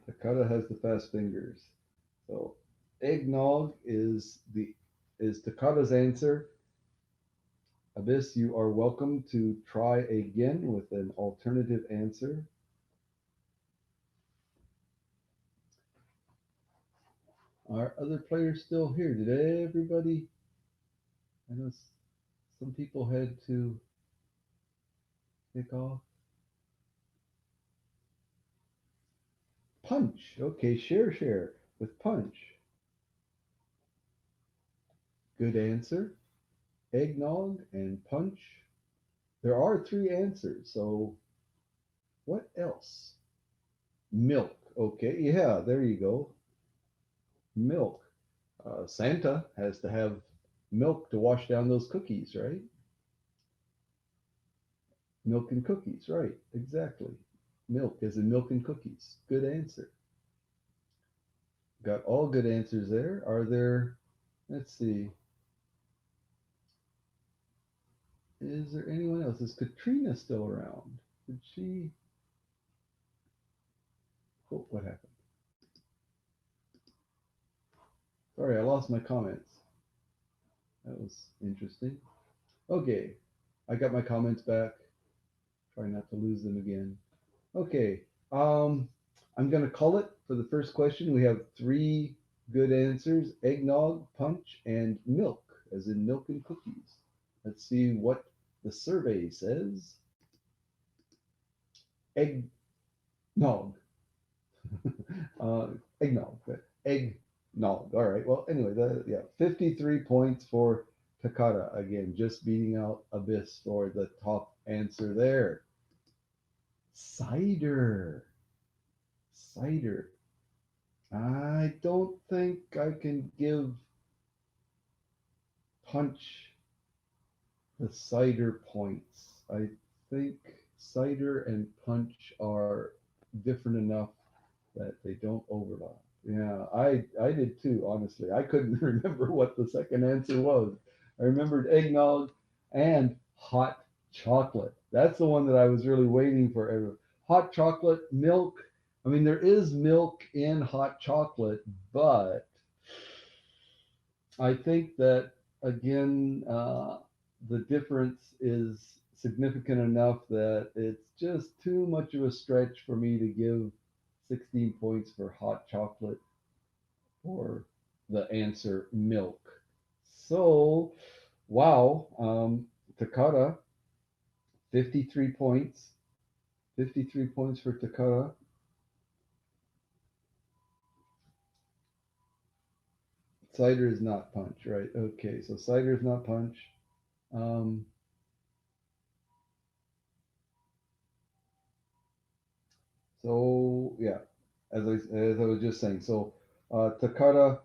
Speaker 1: Takata has the fast fingers. So eggnog is Takata's answer. Abyss, you are welcome to try again with an alternative answer. Are other players still here? Did everybody? I know some people had to kick off. Punch. Okay, share with punch. Good answer. Eggnog and punch. There are three answers. So what else? Milk. Okay, yeah, there you go. Milk. Santa has to have milk to wash down those cookies, right? Milk and cookies, right? Exactly. Milk as in milk and cookies. Good answer. Got all good answers there. Are there, let's see, is there anyone else? Is Katrina still around? Did she? Oh, what happened? Sorry, I lost my comments. That was interesting. Okay, I got my comments back. Try not to lose them again. Okay, I'm gonna call it for the first question. We have three good answers: eggnog, punch, and milk, as in milk and cookies. Let's see what the survey says. Eggnog. uh, Eggnog. Eggnog. All right. Well, anyway, 53 points for Takata again, just beating out Abyss for the top answer there. Cider. Cider. I don't think I can give Punch the cider points. I think cider and punch are different enough that they don't overlap. Yeah, I did too, honestly. I couldn't remember what the second answer was. I remembered eggnog and hot chocolate. That's the one that I was really waiting for. Hot chocolate, milk. I mean, there is milk in hot chocolate, but I think that again, the difference is significant enough that it's just too much of a stretch for me to give 16 points for hot chocolate or the answer milk. So, wow, Takata, 53 points. 53 points for Takata. Cider is not punch, right? Okay, so cider is not punch. Um, So yeah, as I was just saying, so Takata,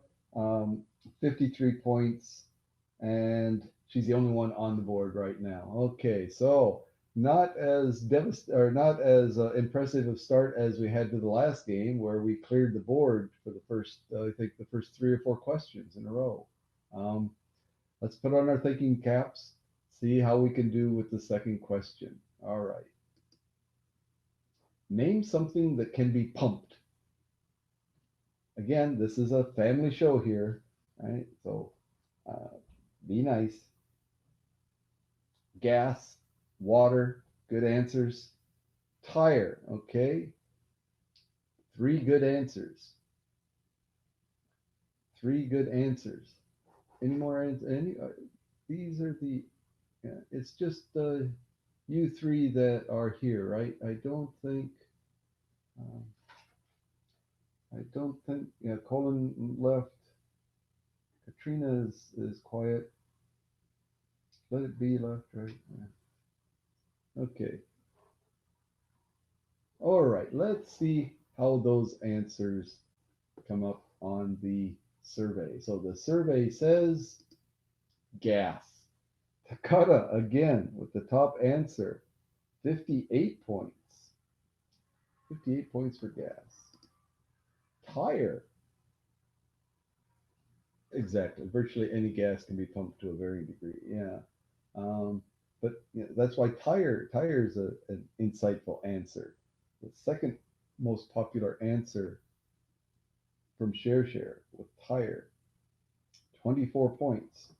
Speaker 1: 53 points, and she's the only one on the board right now. Okay, so not as impressive of start as we had to the last game where we cleared the board for the first I think the first three or four questions in a row. Um, let's put on our thinking caps, see how we can do with the second question. All right. Name something that can be pumped. Again, this is a family show here, right? So uh, be nice. Gas, water, good answers. Tire, okay. Three good answers. Three good answers. Any more? Any? These are the. Yeah, it's just you three that are here, right? I don't think. Um, I don't think. Yeah, Colin left. Katrina is quiet. Let it be left, right? Yeah. Okay. All right. Let's see how those answers come up on the survey. So the survey says gas. Takata again with the top answer, 58 points. 58 points for gas. Tire. Exactly. Virtually any gas can be pumped to a varying degree. Yeah. Um, but that's why tire is an insightful answer. The second most popular answer from Share with tire, 24 points.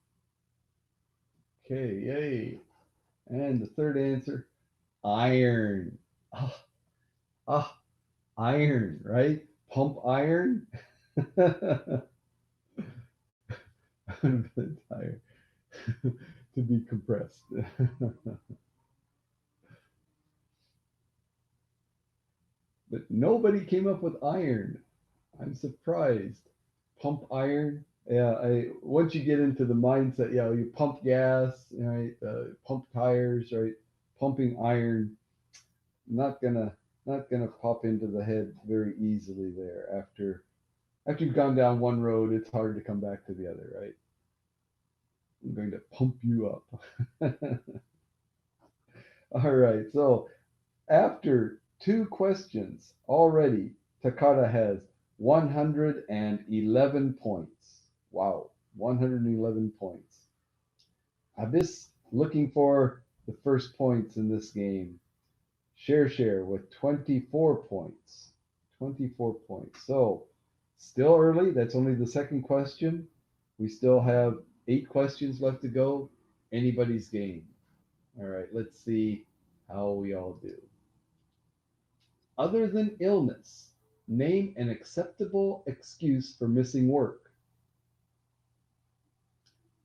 Speaker 1: Okay, yay. And the third answer, iron. Ah, ah, iron, right? Pump iron. the tire to be compressed. But nobody came up with iron. I'm surprised. Pump iron. Yeah, I once you get into the mindset, yeah, you pump gas, right? Pump tires, right? Pumping iron, not gonna not gonna pop into the head very easily there. After you've gone down one road, it's hard to come back to the other, right? I'm going to pump you up. All right, so after two questions already, Takata has 111 points. Wow, 111 points. Abyss looking for the first points in this game. Share with 24 points. 24 points. So still early. That's only the second question. We still have 8 questions left to go. Anybody's game. All right, let's see how we all do. Other than illness, name an acceptable excuse for missing work.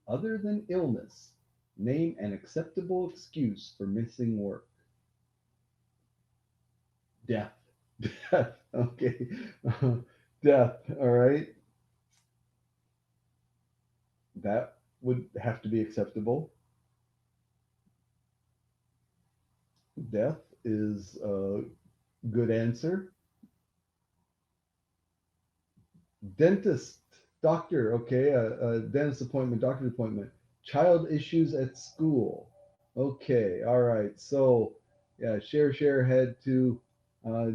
Speaker 1: Other than illness, name an acceptable excuse for missing work. Death. Death. Okay. Death. All right. That would have to be acceptable. Death is a good answer. Dentist, doctor, okay, a dentist appointment, doctor's appointment. Child issues at school. Okay, all right. So, yeah, Share had to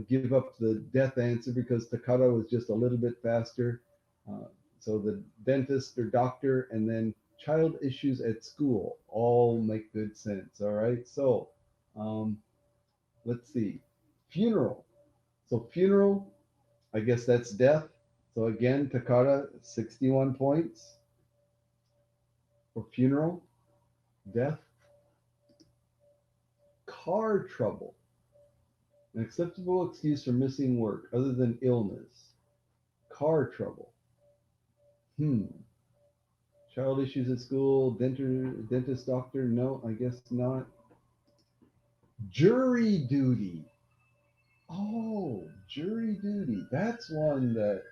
Speaker 1: give up the death answer because Takata was just a little bit faster. Uh, so the dentist or doctor, and then child issues at school all make good sense. All right. So, um, let's see. Funeral. So funeral, I guess that's death. So again, Takata, 61 points for funeral, death, car trouble. An acceptable excuse for missing work other than illness. Car trouble. Hmm. Child issues at school, dentist, doctor. No, I guess not. Jury duty. Oh, jury duty. That's one that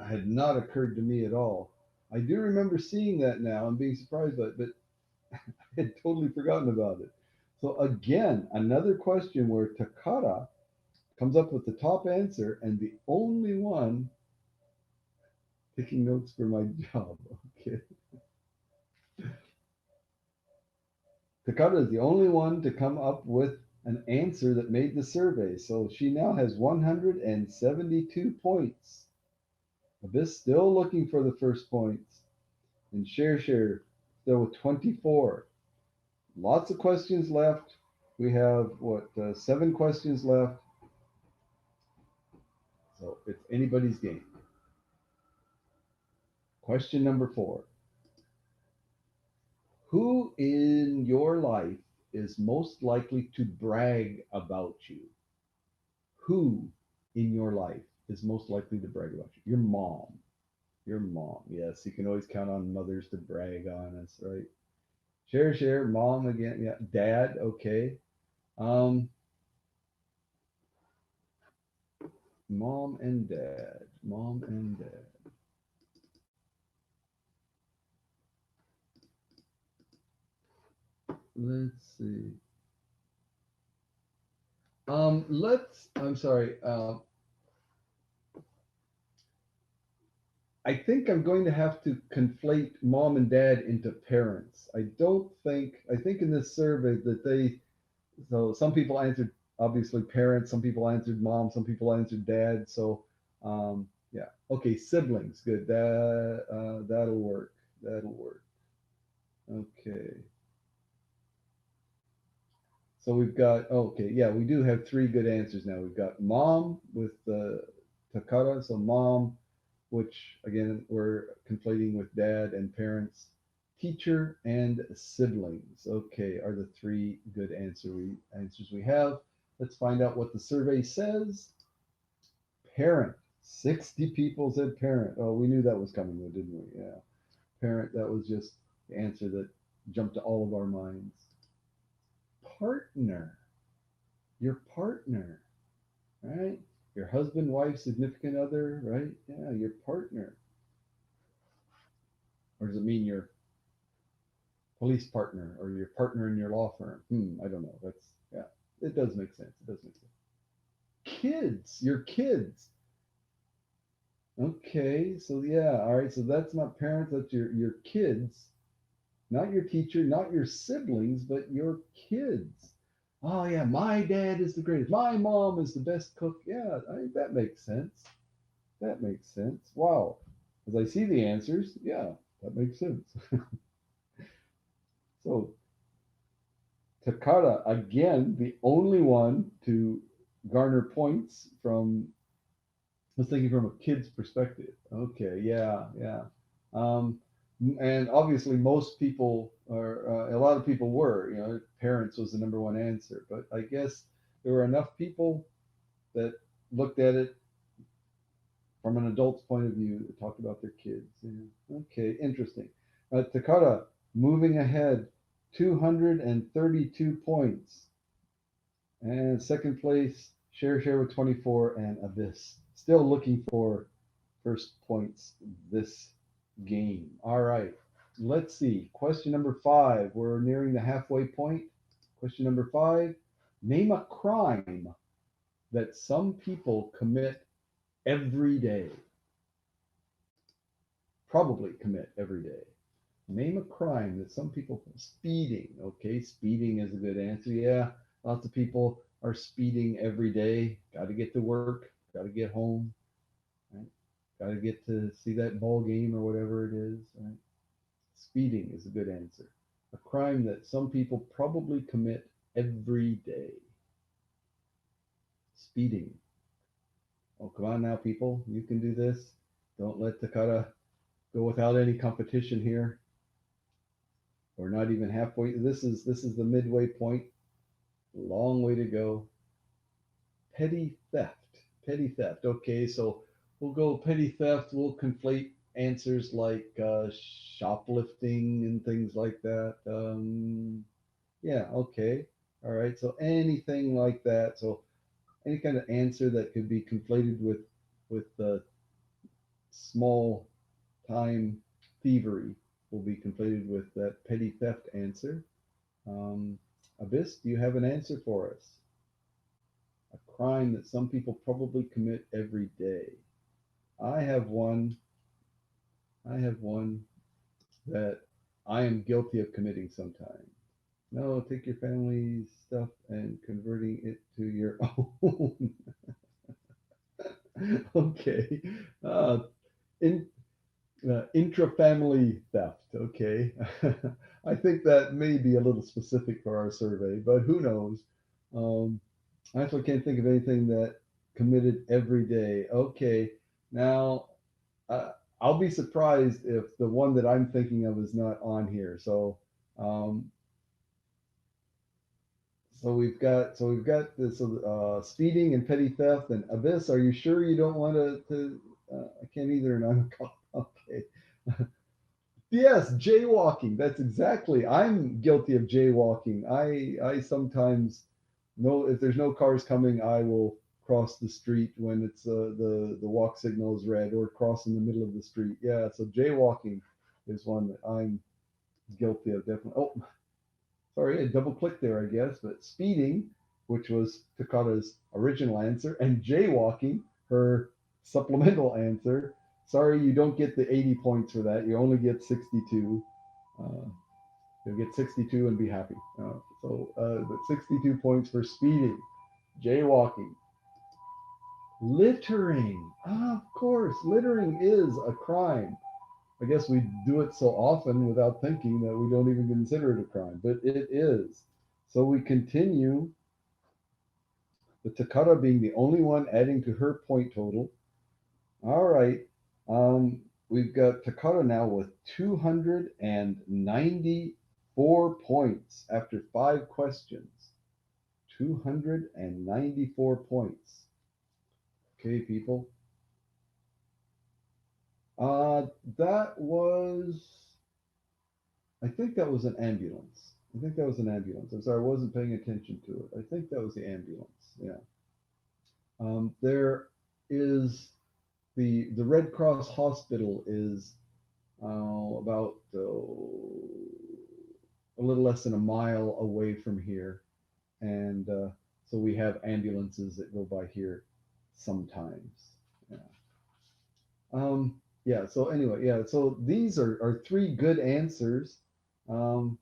Speaker 1: had not occurred to me at all. I do remember seeing that now and being surprised by it, but I had totally forgotten about it. So again, another question where Takata comes up with the top answer and the only one taking notes for my job. Okay. Takata is the only one to come up with an answer that made the survey. So she now has 172 points. Abyss still looking for the first points. And Share still with 24. Lots of questions left. We have what, 7 questions left. So it's anybody's game. Question number 4. Who in your life is most likely to brag about you? Who in your life is most likely to brag about you? Your mom. Your mom. Yes, you can always count on mothers to brag on us, right? Share, mom again. Yeah, dad. Okay. Um, mom and dad. Mom and dad. Let's see. I'm sorry. I think I'm going to have to conflate mom and dad into parents. I think in this survey that so some people answered obviously parents, some people answered mom, some people answered dad. So, yeah. Okay, siblings. Good. That'll work. That'll work. Okay. So we've got, okay, yeah, we do have 3 good answers now. We've got mom with the Takara, so mom, which again we're conflating with dad and parents, teacher and siblings. Okay, are the 3 good answers we have. Let's find out what the survey says. Parent. 60 people said parent. Oh, we knew that was coming, though, didn't we? Yeah. parent, that was just the answer that jumped to all of our minds. Partner. Your partner, right? Your husband, wife, significant other, right? Yeah, your partner. Or does it mean your police partner or your partner in your law firm? I don't know. That's, yeah, it does make sense. It does make sense. Kids, your kids. Okay, so yeah, all right. So that's not parents. That's your kids, not your teacher, not your siblings, but your kids. Oh yeah, my dad is the greatest. My mom is the best cook. Yeah, that makes sense. That makes sense. Wow. As I see the answers, yeah, that makes sense. So Takara, again, the only one to garner points from, I was thinking from a kid's perspective. Okay, yeah, yeah. Um, and obviously, most people, or a lot of people were, parents was the number one answer. But I guess there were enough people that looked at it from an adult's point of view that talked about their kids. Yeah. Okay, interesting. Takara, moving ahead, 232 points. And second place, Share with 24, and Abyss. Still looking for first points this game. All right. Let's see. Question number 5. We're nearing the halfway point. Question number 5. Name a crime that some people commit every day. Probably commit every day. Name a crime that some people, speeding. Okay, speeding is a good answer. Yeah, lots of people are speeding every day. Got to get to work, got to get home, right? Got to get to see that ball game or whatever it is, right? Speeding is a good answer. A crime that some people probably commit every day. Speeding. Oh, come on now, people. You can do this. Don't let Takara go without any competition here. We're not even halfway. This is the midway point. Long way to go. Petty theft. Petty theft. Okay, so we'll go petty theft. We'll conflate answers like shoplifting and things like that. Yeah, okay. All right. So anything like that. So any kind of answer that could be conflated with small time thievery will be conflated with that petty theft answer. Um, Abyss, do you have an answer for us? A crime that some people probably commit every day. I have one. I have one that I am guilty of committing sometimes. No, take your family stuff and converting it to your own. Okay. Uh, in Intra-family theft. Okay. I think that may be a little specific for our survey, but who knows? Um, I actually can't think of anything that committed every day. Okay. Now, uh, I'll be surprised if the one that I'm thinking of is not on here. Um, so we've got this speeding and petty theft and Abyss. Are you sure you don't want to I can't either, and I'm okay. Yes, jaywalking. That's exactly. I'm guilty of jaywalking. I sometimes know if there's no cars coming, I will cross the street when it's the walk signal is red, or cross in the middle of the street. Yeah, so jaywalking is one that I'm guilty of, definitely. Oh, sorry, I double clicked there, I guess. But speeding, which was Takata's original answer, and jaywalking, her supplemental answer. Sorry, you don't get the 80 points for that. You only get 62. Uh, you'll get 62 and be happy. But 62 points for speeding, jaywalking, littering. Ah, of course, littering is a crime. I guess we do it so often without thinking that we don't even consider it a crime, but it is. So we continue, with Takara being the only one adding to her point total. All right. We've got Takara now with 294 points after 5 questions. 294 points. Okay, people. Uh, that was I think that was an ambulance. I think that was an ambulance. I'm sorry, I wasn't paying attention to it. I think that was the ambulance. Yeah. There is the Red Cross Hospital is about a little less than a mile away from here, and so we have ambulances that go by here sometimes. Yeah. Yeah. So anyway, yeah. So these are three good answers. Um,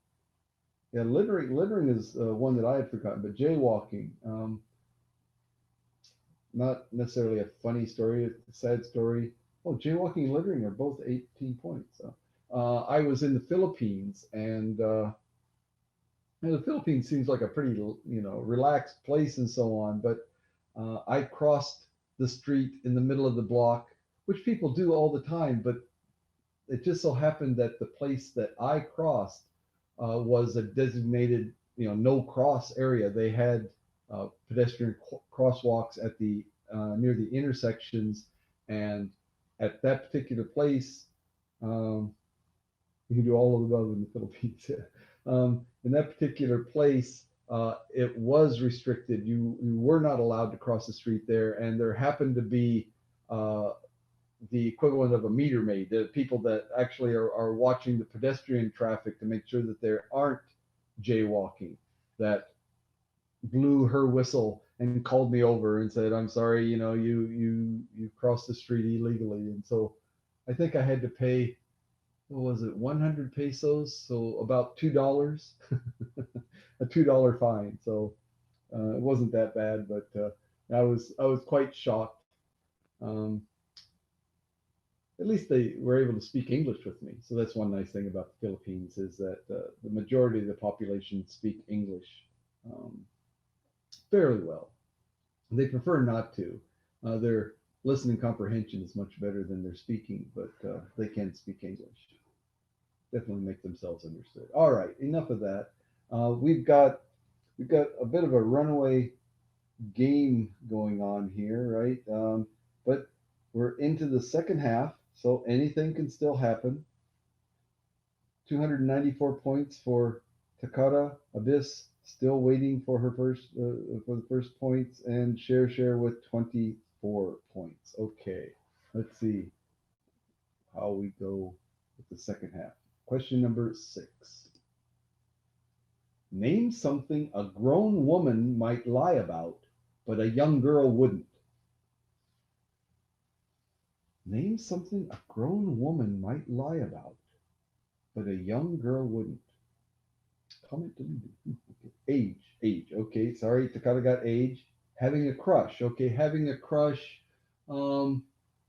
Speaker 1: yeah, littering is one that I had forgotten, but jaywalking, not necessarily a funny story, a sad story. Oh, jaywalking and littering are both 18 points. I was in the Philippines, and the Philippines seems like a pretty, relaxed place and so on. But I crossed the street in the middle of the block, which people do all the time. But it just so happened that the place that I crossed was a designated, no cross area. They had pedestrian crosswalks at the near the intersections, and at that particular place, um, you can do all of the above in the Philippines. In that particular place, it was restricted. You were not allowed to cross the street there, and there happened to be uh, the equivalent of a meter maid, the people that actually are watching the pedestrian traffic to make sure that there aren't jaywalking, that blew her whistle and called me over and said, "I'm sorry, you crossed the street illegally." And so I think I had to pay, what was it, 100 pesos, so about $2, a $2 fine. So it wasn't that bad, but I was quite shocked. Um, at least they were able to speak English with me. So that's one nice thing about the Philippines is that the majority of the population speak English um, fairly well. They prefer not to. Their listening comprehension is much better than their speaking, but they can speak English. Definitely make themselves understood. All right, enough of that. We've got a bit of a runaway game going on here, right? But we're into the second half, so anything can still happen. 294 points for Takara. Abyss still waiting for her for the first points, and Share with 24 points. Okay, let's see how we go with the second half. Question number 6. Name something a grown woman might lie about, but a young girl wouldn't. Name something a grown woman might lie about, but a young girl wouldn't. Comment deleted. Okay. Age. Okay, sorry, Takata got age. Having a crush. Okay, having a crush. Um,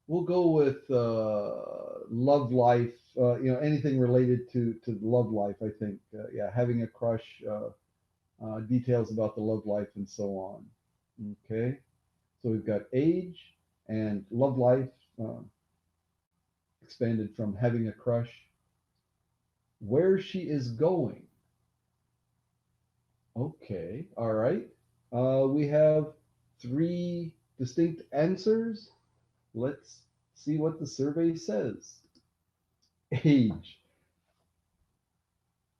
Speaker 1: we'll go with love life. Anything related to love life. I think. Yeah, having a crush. Details about the love life and so on. Okay, so we've got age and love life expanded from having a crush. Where she is going. Okay, all right. We have three distinct answers. Let's see what the survey says. Age.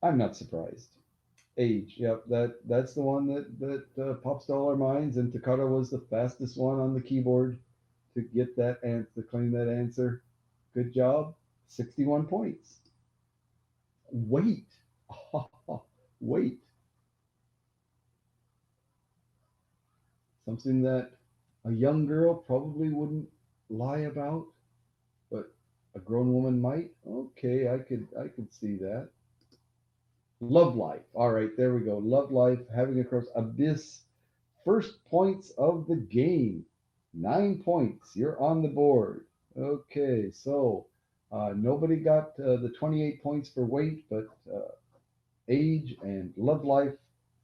Speaker 1: I'm not surprised. Age. Yep, that's the one that pops to all our minds. And Takata was the fastest one on the keyboard to get that and to claim that answer. Good job. 61 points. Weight. Weight. Something that a young girl probably wouldn't lie about, but a grown woman might. Okay, I could see that. Love life. All right, there we go. Love life. Having a crush. Abyss. First points of the game. 9 points. You're on the board. Okay, so nobody got the 28 points for weight, but age and love life,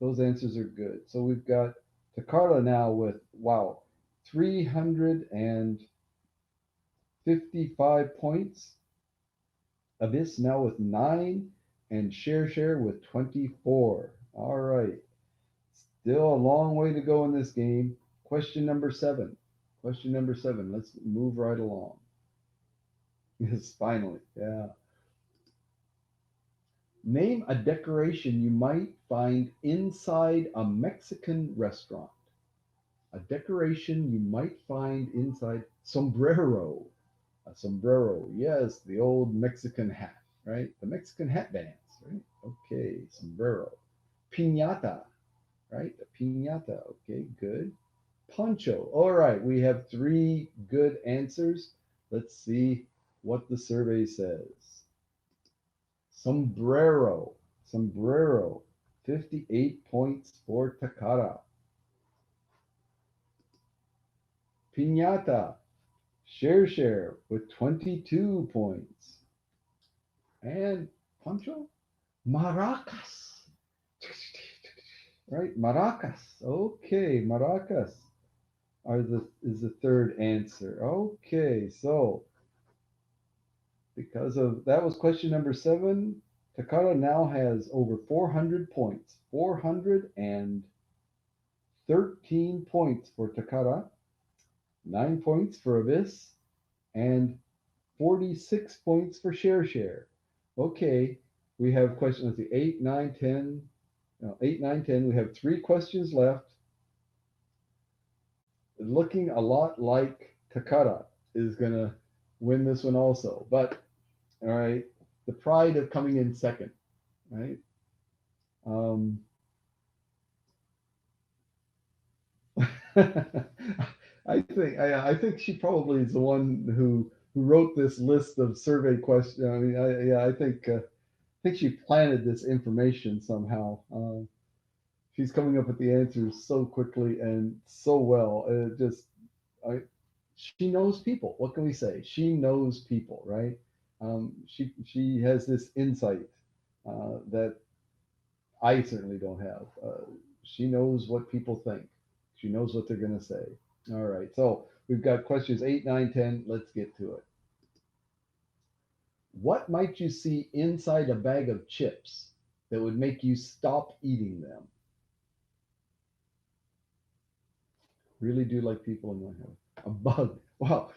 Speaker 1: those answers are good. So we've got Takara now with, wow, 355 points. Abyss now with 9, and Share with 24. All right. Still a long way to go in this game. Question number 7. Question number 7. Let's move right along. Yes, finally. Yeah. Name a decoration you might find inside a Mexican restaurant. A decoration you might find inside sombrero. A sombrero, yes, the old Mexican hat, right? The Mexican hat bands, right? Okay, sombrero. Piñata, right? A piñata, okay, good. Poncho. All right, we have three good answers. Let's see what the survey says. Sombrero, sombrero, 58 points for Takara. Piñata, share with 22 points. And Poncho, maracas. Right, maracas. Okay, maracas are the is the third answer. Okay, so because of that was question number 7, Takara now has over 400 points. 413 points for Takara, 9 points for Abyss, and 46 points for Share. Okay, we have questions 8, 9, 10. No, 8, 9, 10. We have 3 questions left. Looking a lot like Takara is going to win this one also. But, all right, the pride of coming in second, right? Um, I think she probably is the one who wrote this list of survey questions. I mean, yeah, I think she planted this information somehow. She's coming up with the answers so quickly and so well. It just, I, she knows people. What can we say? She knows people, right? She has this insight that I certainly don't have. She knows what people think. She knows what they're going to say. All right. So we've got questions 8, 9, 10. Let's get to it. What might you see inside a bag of chips that would make you stop eating them? Really do like people in my house. A bug. Wow.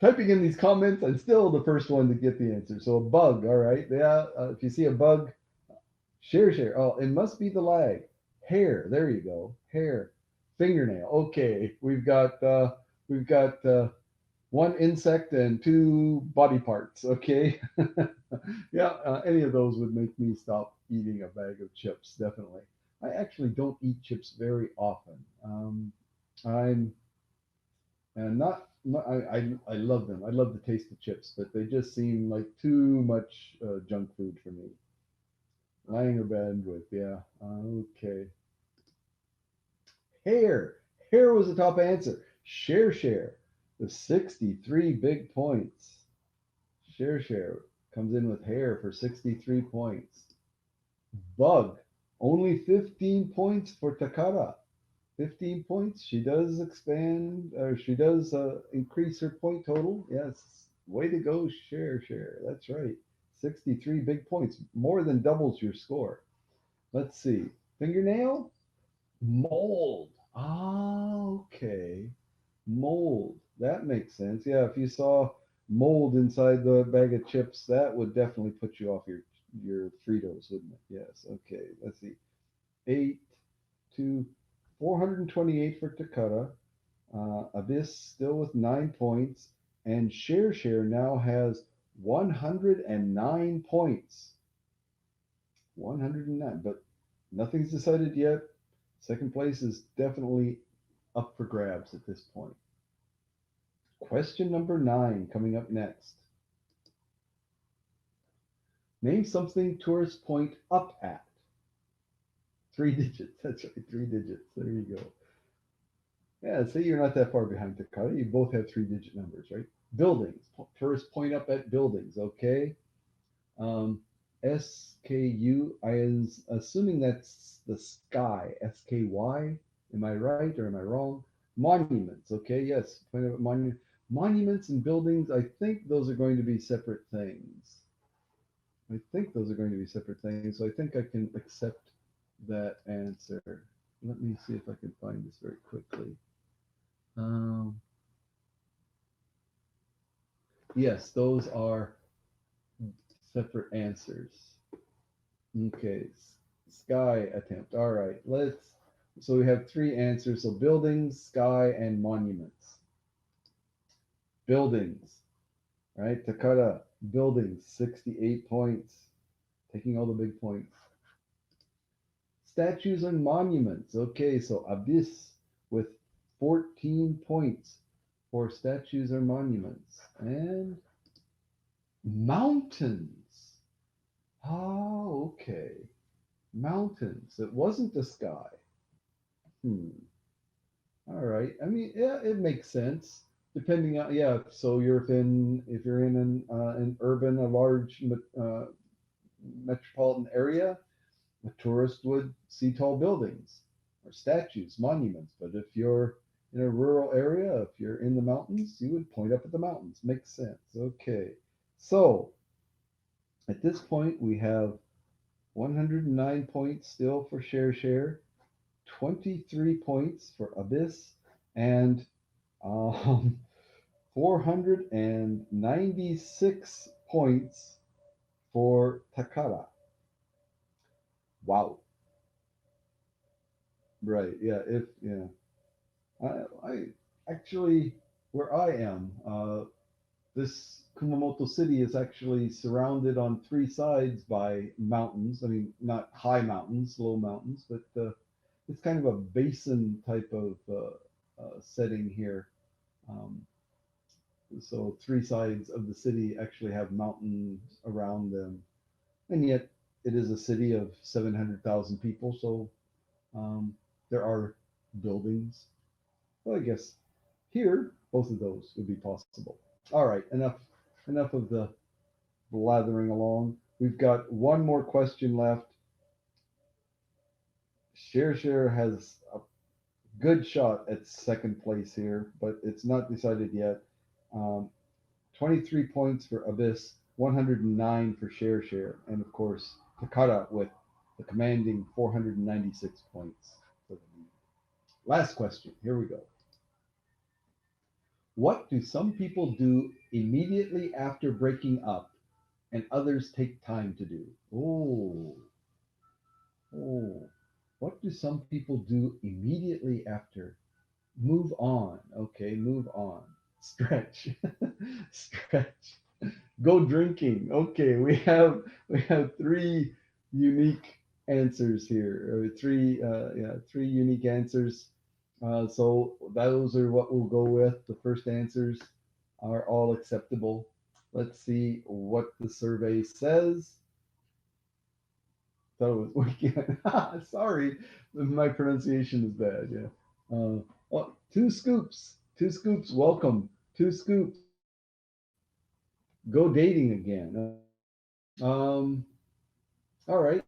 Speaker 1: Typing in these comments, I'm still the first one to get the answer. So a bug. All right. Yeah. If you see a bug, share. Oh, it must be the lag. Hair. There you go. Hair. Fingernail. Okay. We've got one insect and two body parts. Okay. Yeah. Any of those would make me stop eating a bag of chips. Definitely. I actually don't eat chips very often. I'm and not, I love them. I love the taste of chips, but they just seem like too much junk food for me. Lying or bandwidth, yeah. Okay. Hair. Hair was the top answer. Share. The 63 big points. Share comes in with hair for 63 points. Bug. Only 15 points for Takara. 15 points. She does expand, or she does increase her point total. Yes. Way to go, share. That's right. 63 big points. More than doubles your score. Let's see. Fingernail? Mold. Ah, okay. Mold. That makes sense. Yeah, if you saw mold inside the bag of chips, that would definitely put you off your Fritos, wouldn't it? Yes. Okay. Let's see. 8 to 428 for Takata. Abyss still with 9 points, and Share now has 109 points. 109, but nothing's decided yet. Second place is definitely up for grabs at this point. Question number 9 coming up next. Name something tourists point up at. 3 digits. That's right, 3 digits. There you go. Yeah, say you're not that far behind Takata. You both have 3 digit numbers, right? Buildings. Tourists point up at buildings, okay? SKU, I am assuming that's the sky. SKY. Am I right or am I wrong? Monuments, okay? Yes, point up at monuments and buildings. I think those are going to be separate things. I think those are going to be separate things. So I think I can accept that answer. Let me see if I can find this very quickly. Um, yes, those are separate answers. Okay, sky attempt. All right, let's. So we have three answers. So buildings, sky, and monuments. Buildings, right? Takara, buildings, 68 points, taking all the big points. Statues and monuments. Okay, so Abyss with 14 points for statues or monuments. And mountains. Oh, okay. Mountains. It wasn't the sky. Hmm. All right. I mean, yeah, it makes sense. Depending on, yeah. So if you're in an urban, a large metropolitan area, a tourist would see tall buildings or statues, monuments. But if you're in a rural area, if you're in the mountains, you would point up at the mountains. Makes sense. Okay. So at this point, we have 109 points still for Share, 23 points for Abyss, and um, 496 points for Takara. Wow. Right. Yeah. I actually, where I am, this Kumamoto city is actually surrounded on three sides by mountains. I mean, not high mountains, low mountains, but it's kind of a basin type of setting here. Um, so three sides of the city actually have mountains around them, and yet it is a city of 700,000 people. So there are buildings. Well, I guess here both of those would be possible. All right, enough of the blathering along. We've got one more question left. Share has a good shot at second place here, but it's not decided yet. Um, 23 points for Abyss, 109 for Share, and of course Takara with the commanding 496 points for the lead. Last question. Here we go. What do some people do immediately after breaking up and others take time to do? Oh. What do some people do immediately after? Move on. Okay, move on. Stretch. Stretch. Go drinking. Okay, we have three unique answers here. Three unique answers. So those are what we'll go with. The first answers are all acceptable. Let's see what the survey says. Thought it was weekend. Sorry, my pronunciation is bad. Yeah. Oh, two scoops. Two scoops. Welcome. Two scoops. Go dating again. Um. All right.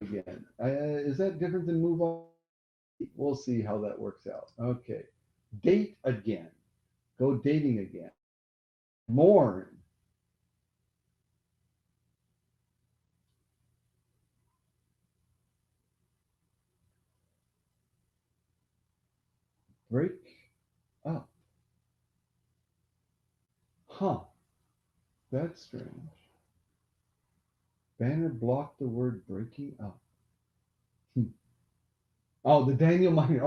Speaker 1: Again. Is that different than move on? We'll see how that works out. Okay. Date again. Go dating again. Mourn. Break up. Huh. That's strange. Banner blocked the word breaking up. Hmm. Oh, the Daniel Minor.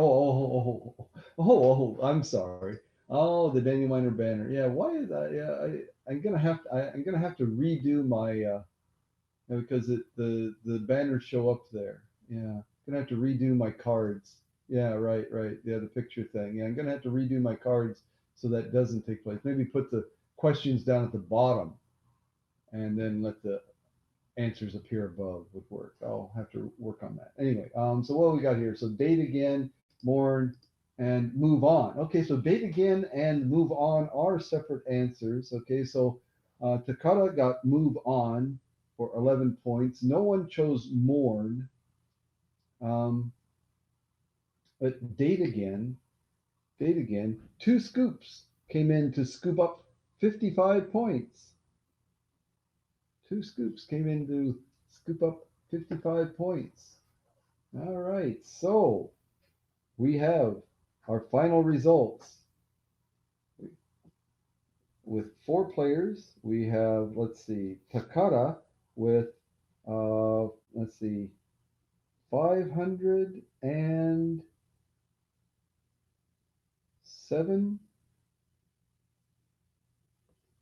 Speaker 1: I'm sorry. Oh, the Daniel Minor banner. Yeah, why is that? I'm gonna have to redo my because the banners show up there. Yeah, gonna have to redo my cards. Yeah, right. Yeah, the picture thing. Yeah, I'm gonna have to redo my cards so that doesn't take place. Maybe put the questions down at the bottom and then let the answers appear above would work. I'll have to work on that. Anyway, so what we got here? So date again, mourn, and move on. Okay, so date again and move on are separate answers. Okay, so Takara got move on for 11 points. No one chose mourn. Um, but date again. Two scoops came in to scoop up 55 points. Two scoops came in to scoop up 55 points. All right, so we have our final results with four players. We have, let's see, Takara with let's see, 507,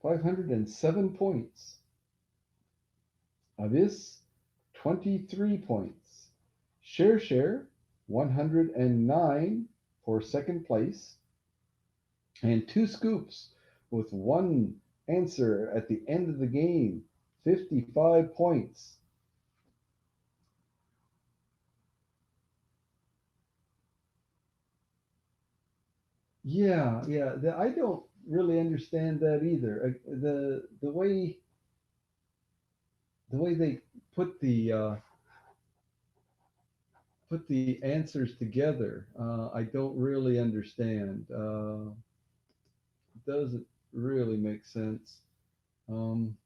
Speaker 1: 507 points. Abyss, 23 points. Share, 109 for second place. And two scoops with one answer at the end of the game, 55 points. Yeah. I don't really understand that either. The way they put the answers together, I don't really understand. Doesn't really make sense. Um,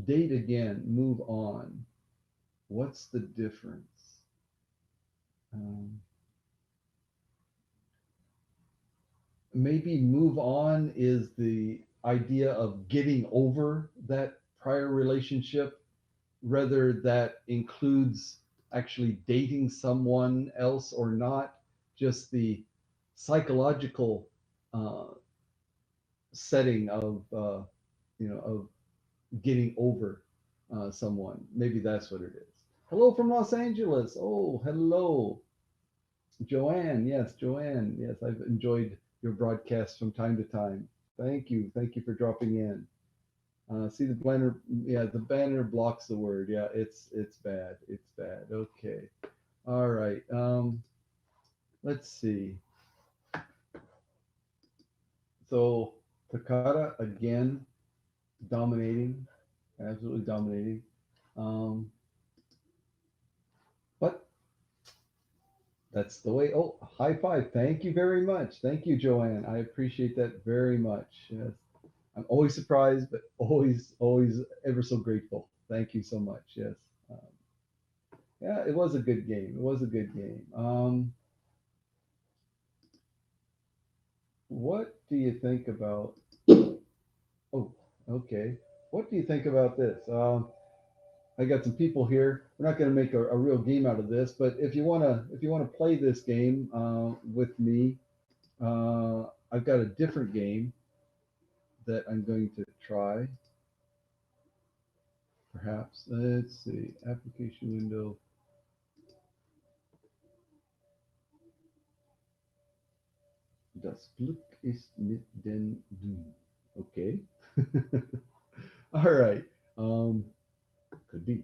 Speaker 1: Date again, move on. What's the difference? Um, Maybe move on is the idea of getting over that prior relationship, whether that includes actually dating someone else or not, just the psychological uh, setting of getting over someone. Maybe that's what it is. Hello from Los Angeles. Oh, hello, Joanne. Yes, Joanne. Yes, I've enjoyed your broadcasts from time to time. Thank you. Thank you for dropping in. See the banner. Yeah, the banner blocks the word. Yeah, it's bad. It's bad. Okay. All right. Let's see. So Takata again dominating, absolutely dominating. Um, but that's the way. Oh, high five! Thank you very much. Thank you, Joanne. I appreciate that very much. Yes. I'm always surprised, but always ever so grateful. Thank you so much. Yes. Um, yeah, it was a good game. It was a good game. What do you think about? Oh, okay. What do you think about this? I got some people here. We're not going to make a real game out of this, but if you wanna play this game with me, I've got a different game that I'm going to try. Perhaps let's see. Application window. Das Glück ist mit den Du. Okay. All right. Um, could be.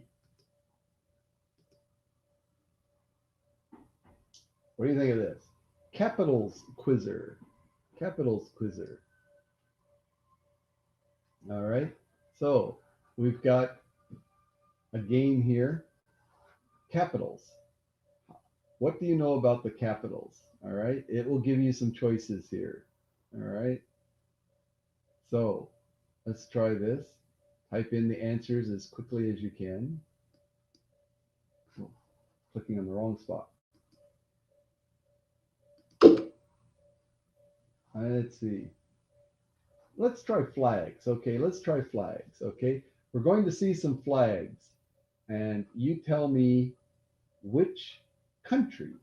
Speaker 1: What do you think of this? Capitals Quizzer. Capitals Quizzer. All right. So we've got a game here. Capitals. What do you know about the capitals? All right. It will give you some choices here. All right. So let's try this. Type in the answers as quickly as you can. Oh, clicking on the wrong spot. Let's see. Let's try flags. Okay, let's try flags. Okay, we're going to see some flags, and you tell me which country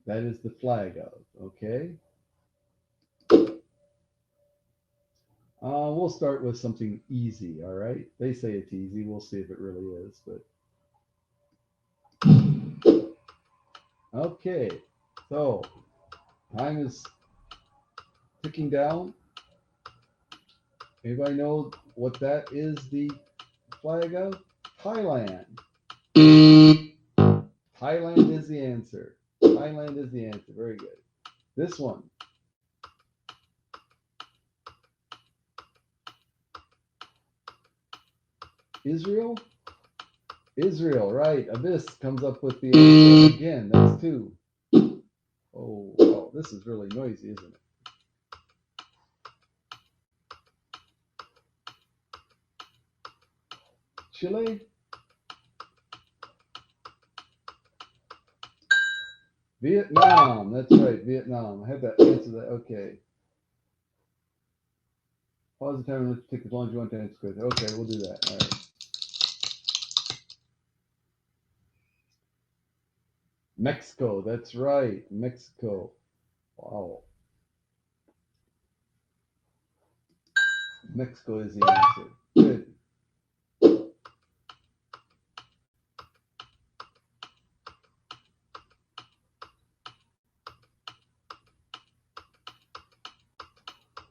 Speaker 1: that is the flag of. Okay, we'll start with something easy. All right, they say it's easy. We'll see if it really is. But okay, so time is ticking down. Anybody know what that is the flag of? Thailand. Thailand is the answer. Thailand is the answer. Very good. This one. Israel? Israel, right. Abyss comes up with the answer again. That's two. Oh, this is really noisy, isn't it? Chile? Vietnam. That's right, Vietnam. I had that answer that. Okay. Pause the timer. Let's take as long as you want to answer quiz. Okay, we'll do that. All right. Mexico, that's right. Mexico. Wow. Mexico is the answer. Good.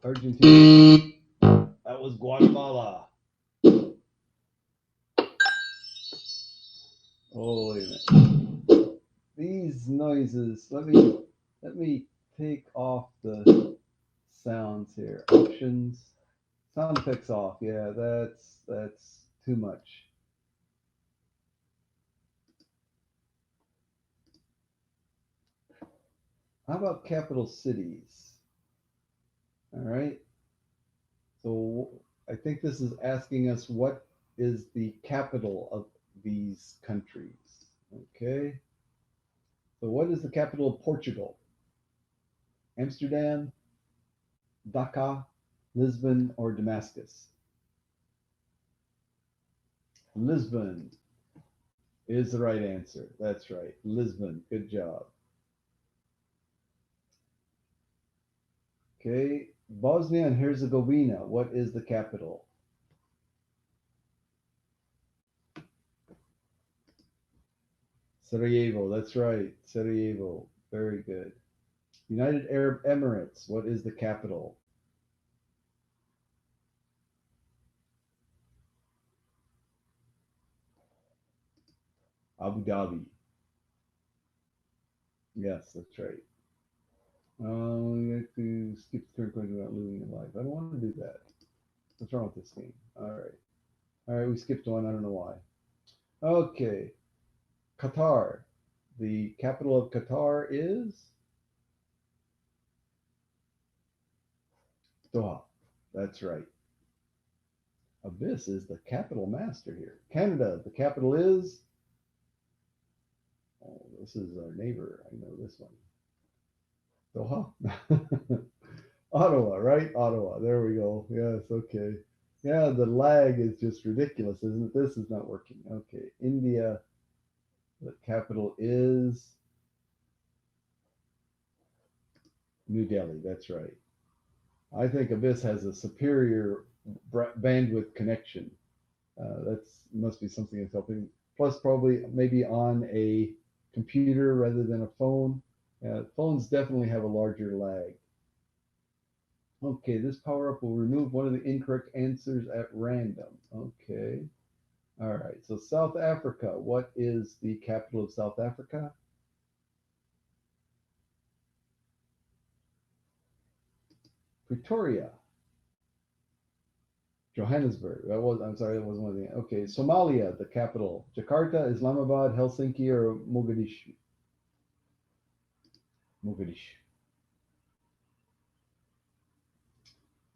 Speaker 1: Argentina. That was Guatemala. Oh, wait a minute. These noises. Let me take off the sounds here. Options. Sound effects off. Yeah, that's too much. How about capital cities? All right. So I think this is asking us what is the capital of these countries. Okay. So what is the capital of Portugal? Amsterdam, Dhaka, Lisbon, or Damascus? Lisbon is the right answer. That's right. Lisbon. Good job. Okay. Bosnia and Herzegovina. What is the capital? Sarajevo. That's right. Sarajevo. Very good. United Arab Emirates. What is the capital? Abu Dhabi. Yes, that's right. You have to skip the turn question without losing your life. I don't want to do that. What's wrong with this game? All right. All right, we skipped one. I don't know why. Okay. Qatar. The capital of Qatar is Doha. That's right. Abyss is the capital master here. Canada. The capital is. Oh, this is our neighbor. I know this one. Doha. Ottawa, right? Ottawa. There we go. Yes. Okay. Yeah, the lag is just ridiculous, isn't it? This is not working. Okay. India. The capital is New Delhi. That's right. I think Abyss has a superior bandwidth connection. That's must be something that's helping. Plus, probably maybe on a computer rather than a phone. Phones definitely have a larger lag. Okay, this power up will remove one of the incorrect answers at random. Okay. All right. So South Africa. What is the capital of South Africa? Pretoria. Johannesburg. That was. I'm sorry. That wasn't one of the. Okay. Somalia. The capital. Jakarta, Islamabad, Helsinki, or Mogadishu. Mogadishu.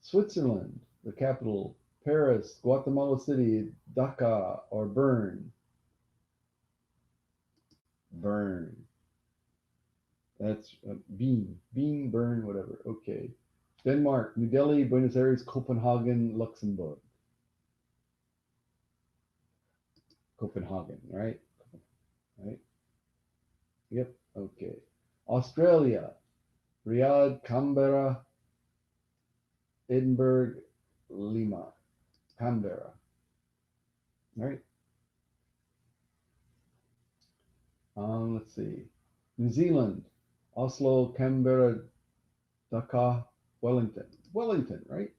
Speaker 1: Switzerland. The capital. Paris, Guatemala City, Dhaka, or Bern. Bern. That's Bean, Bern, whatever. Okay. Denmark, New Delhi, Buenos Aires, Copenhagen, Luxembourg. Copenhagen, right? Right. Yep. Okay. Australia, Riyadh, Canberra, Edinburgh, Lima. Canberra. Right. Let's see. New Zealand, Oslo, Canberra, Dhaka, Wellington. Wellington, right?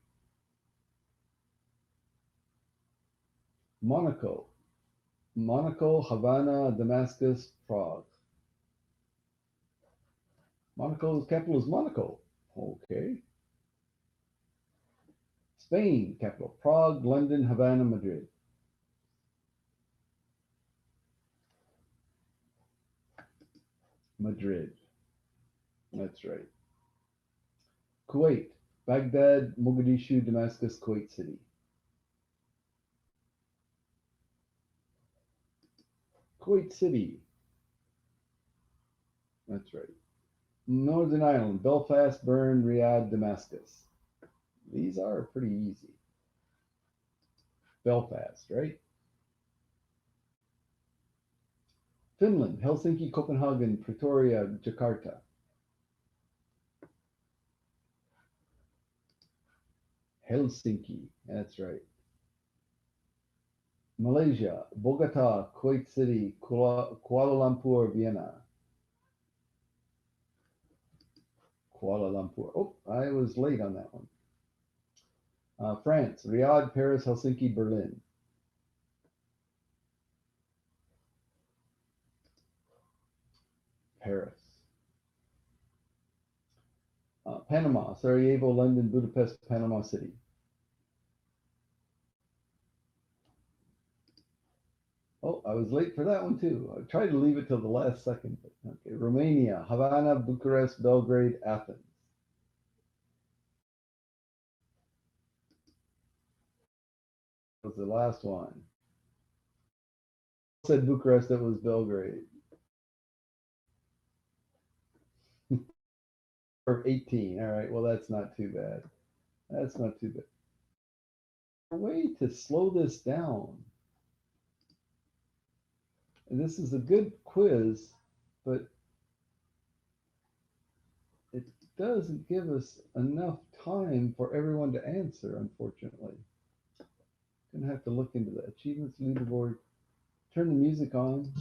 Speaker 1: Monaco, Monaco, Havana, Damascus, Prague. Monaco's capital is Monaco. Okay. Spain, capital Prague, London, Havana, Madrid. Madrid. That's right. Kuwait, Baghdad, Mogadishu, Damascus, Kuwait City. Kuwait City. That's right. Northern Ireland, Belfast, Bern, Riyadh, Damascus. These are pretty easy. Belfast, right? Finland, Helsinki, Copenhagen, Pretoria, Jakarta. Helsinki, that's right. Malaysia, Bogota, Kuwait City, Kuala Lumpur, Vienna. Kuala Lumpur. Oh, I was late on that one. France, Riyadh, Paris, Helsinki, Berlin. Paris. Panama, Sarajevo, London, Budapest, Panama City. Oh, I was late for that one too. I tried to leave it till the last second. But okay. Romania, Havana, Bucharest, Belgrade, Athens. That was the last one. I said Bucharest, it was Belgrade. Or 18. All right. Well, that's not too bad. That's not too bad. A way to slow this down. And this is a good quiz, but it doesn't give us enough time for everyone to answer, unfortunately. Gonna have to look into the achievements leaderboard. Turn the music on.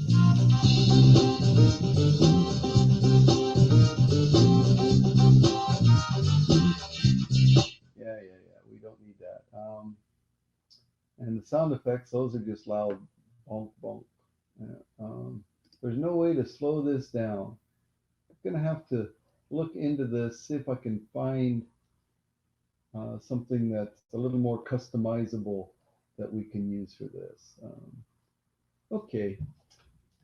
Speaker 1: Yeah. We don't need that. And the sound effects, those are just loud bonk bonk. Yeah, there's no way to slow this down. I'm gonna have to look into this, see if I can find something that's a little more customizable that we can use for this. Okay.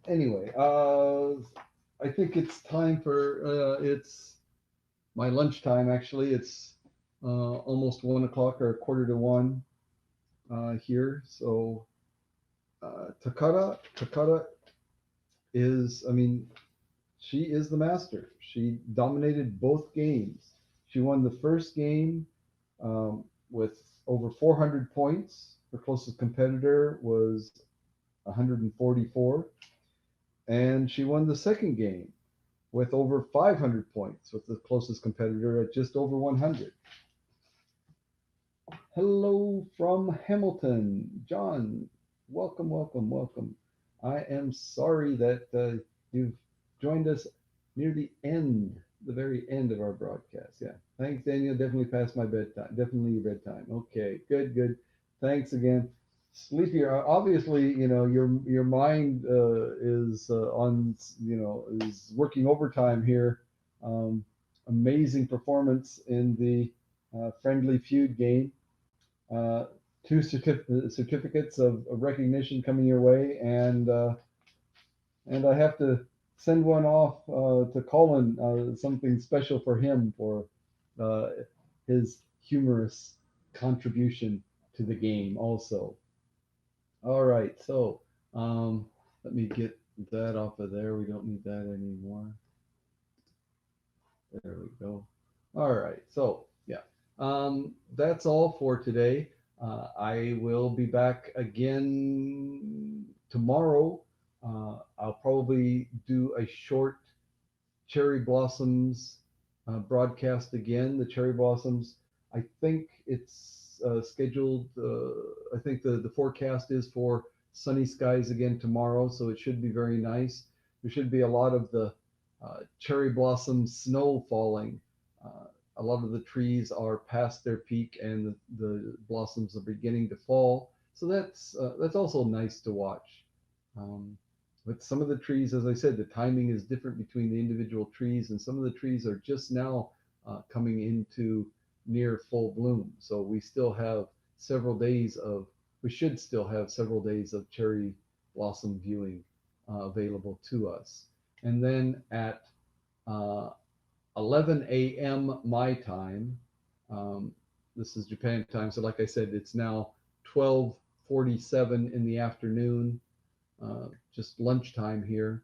Speaker 1: Anyway, I think it's time for it's my lunchtime. Actually, it's almost 1 o'clock or a quarter to one here. So Takara is, I mean, she is the master. She dominated both games. She won the first game with over 400 points. Her closest competitor was 144. And she won the second game with over 500 points, with the closest competitor at just over 100. Hello from Hamilton. John, welcome, welcome, welcome. I am sorry that you've joined us near the end, the very end of our broadcast. Yeah. Thanks, Daniel. Definitely past my bedtime. Definitely your bedtime. Okay. Good, good. Thanks again. Sleepy. Obviously, your mind is on, is working overtime here. Amazing performance in the friendly feud game. Uh, two certificates of recognition coming your way, and I have to send one off to Colin, something special for him for uh, his humorous contribution to the game. Also, all right, so let me get that off of there. We don't need that anymore. There we go. All right. So, yeah, that's all for today. I will be back again tomorrow. I'll probably do a short cherry blossoms broadcast again. The cherry blossoms, I think it's scheduled. I think the forecast is for sunny skies again tomorrow, so it should be very nice. There should be a lot of the cherry blossom snow falling. A lot of the trees are past their peak, and the blossoms are beginning to fall. So that's also nice to watch. Um, but some of the trees, as I said, the timing is different between the individual trees, and some of the trees are just now coming into near full bloom. So we should still have several days of cherry blossom viewing available to us. And then at uh, 11 a.m. my time, um, this is Japan time. So, like I said, it's now 12:47 in the afternoon, just lunchtime here.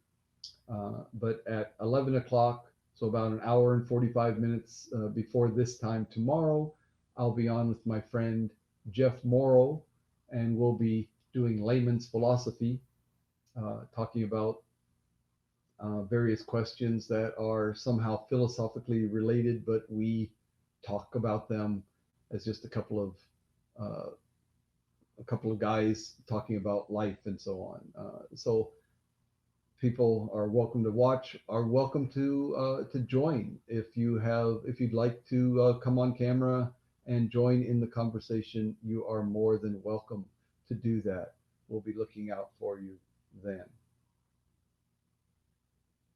Speaker 1: But at 11 o'clock, so about an hour and 45 minutes before this time tomorrow, I'll be on with my friend Jeff Morrow, and we'll be doing layman's philosophy, talking about various questions that are somehow philosophically related, but we talk about them as just a couple of guys talking about life and so on. So people are welcome to watch, are welcome to join. If you'd like to come on camera and join in the conversation, you are more than welcome to do that. We'll be looking out for you then.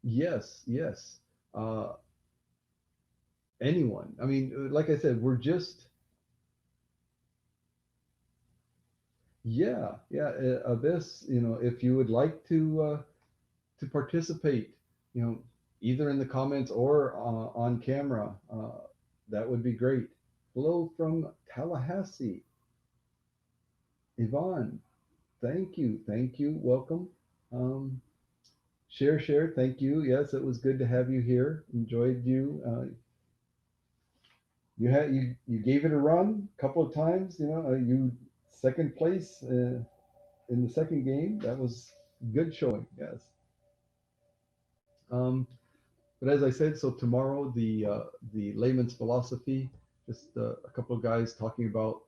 Speaker 1: Yes, yes. Uh, Anyone. I mean, like I said, we're just yeah, yeah. This, if you would like to participate, you know, either in the comments or on camera, that would be great. Hello from Tallahassee, Yvonne. Thank you. Welcome. Um, share. Thank you. Yes, it was good to have you here. Enjoyed you. You gave it a run a couple of times. You second place in the second game. That was good showing. Yes. Um, but as I said, so tomorrow the layman's philosophy, just a couple of guys talking about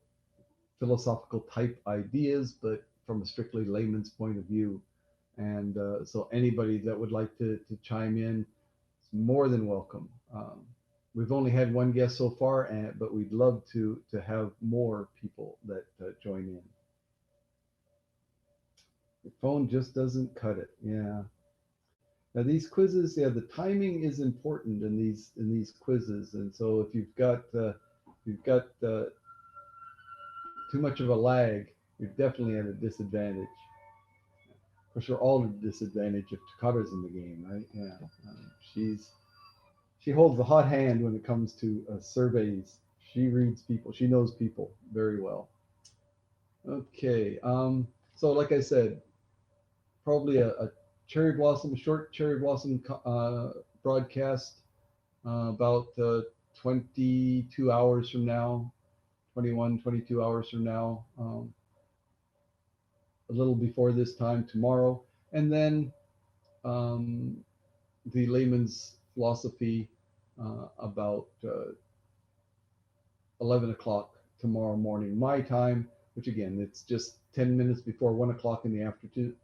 Speaker 1: philosophical type ideas, but from a strictly layman's point of view. And so anybody that would like to chime in is more than welcome. We've only had one guest so far, but we'd love to have more people that join in. The phone just doesn't cut it. Yeah. Now these quizzes, yeah, the timing is important in these quizzes, and so if you've got too much of a lag, you're definitely at a disadvantage. Of course, we're all at a disadvantage if Takata's in the game, right? Yeah, she's she holds the hot hand when it comes to surveys. She reads people. She knows people very well. Okay, so like I said, probably a short cherry blossom broadcast about 22 hours from now, 21, 22 hours from now, a little before this time tomorrow. And then um, the layman's philosophy about 11 o'clock tomorrow morning, my time, which again, it's just 10 minutes before 1 o'clock in the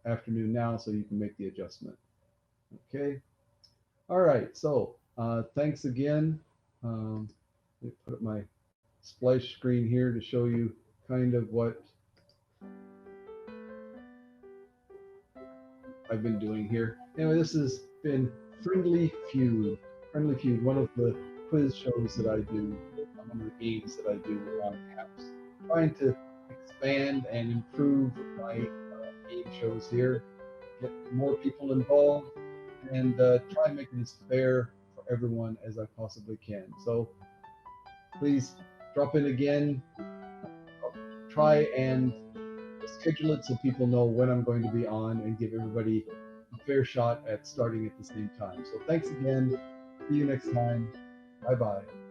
Speaker 1: afternoon now, so you can make the adjustment. Okay. All right. So thanks again. Let me put up my splash screen here to show you kind of what I've been doing here. Anyway, this has been Friendly Feud. Friendly Feud, one of the quiz shows that I do, one of the games that I do on apps, trying to expand and improve my game shows here, get more people involved, and try and make it as fair for everyone as I possibly can. So please drop in again. I'll try and schedule it so people know when I'm going to be on and give everybody a fair shot at starting at the same time. So thanks again. See you next time. Bye bye.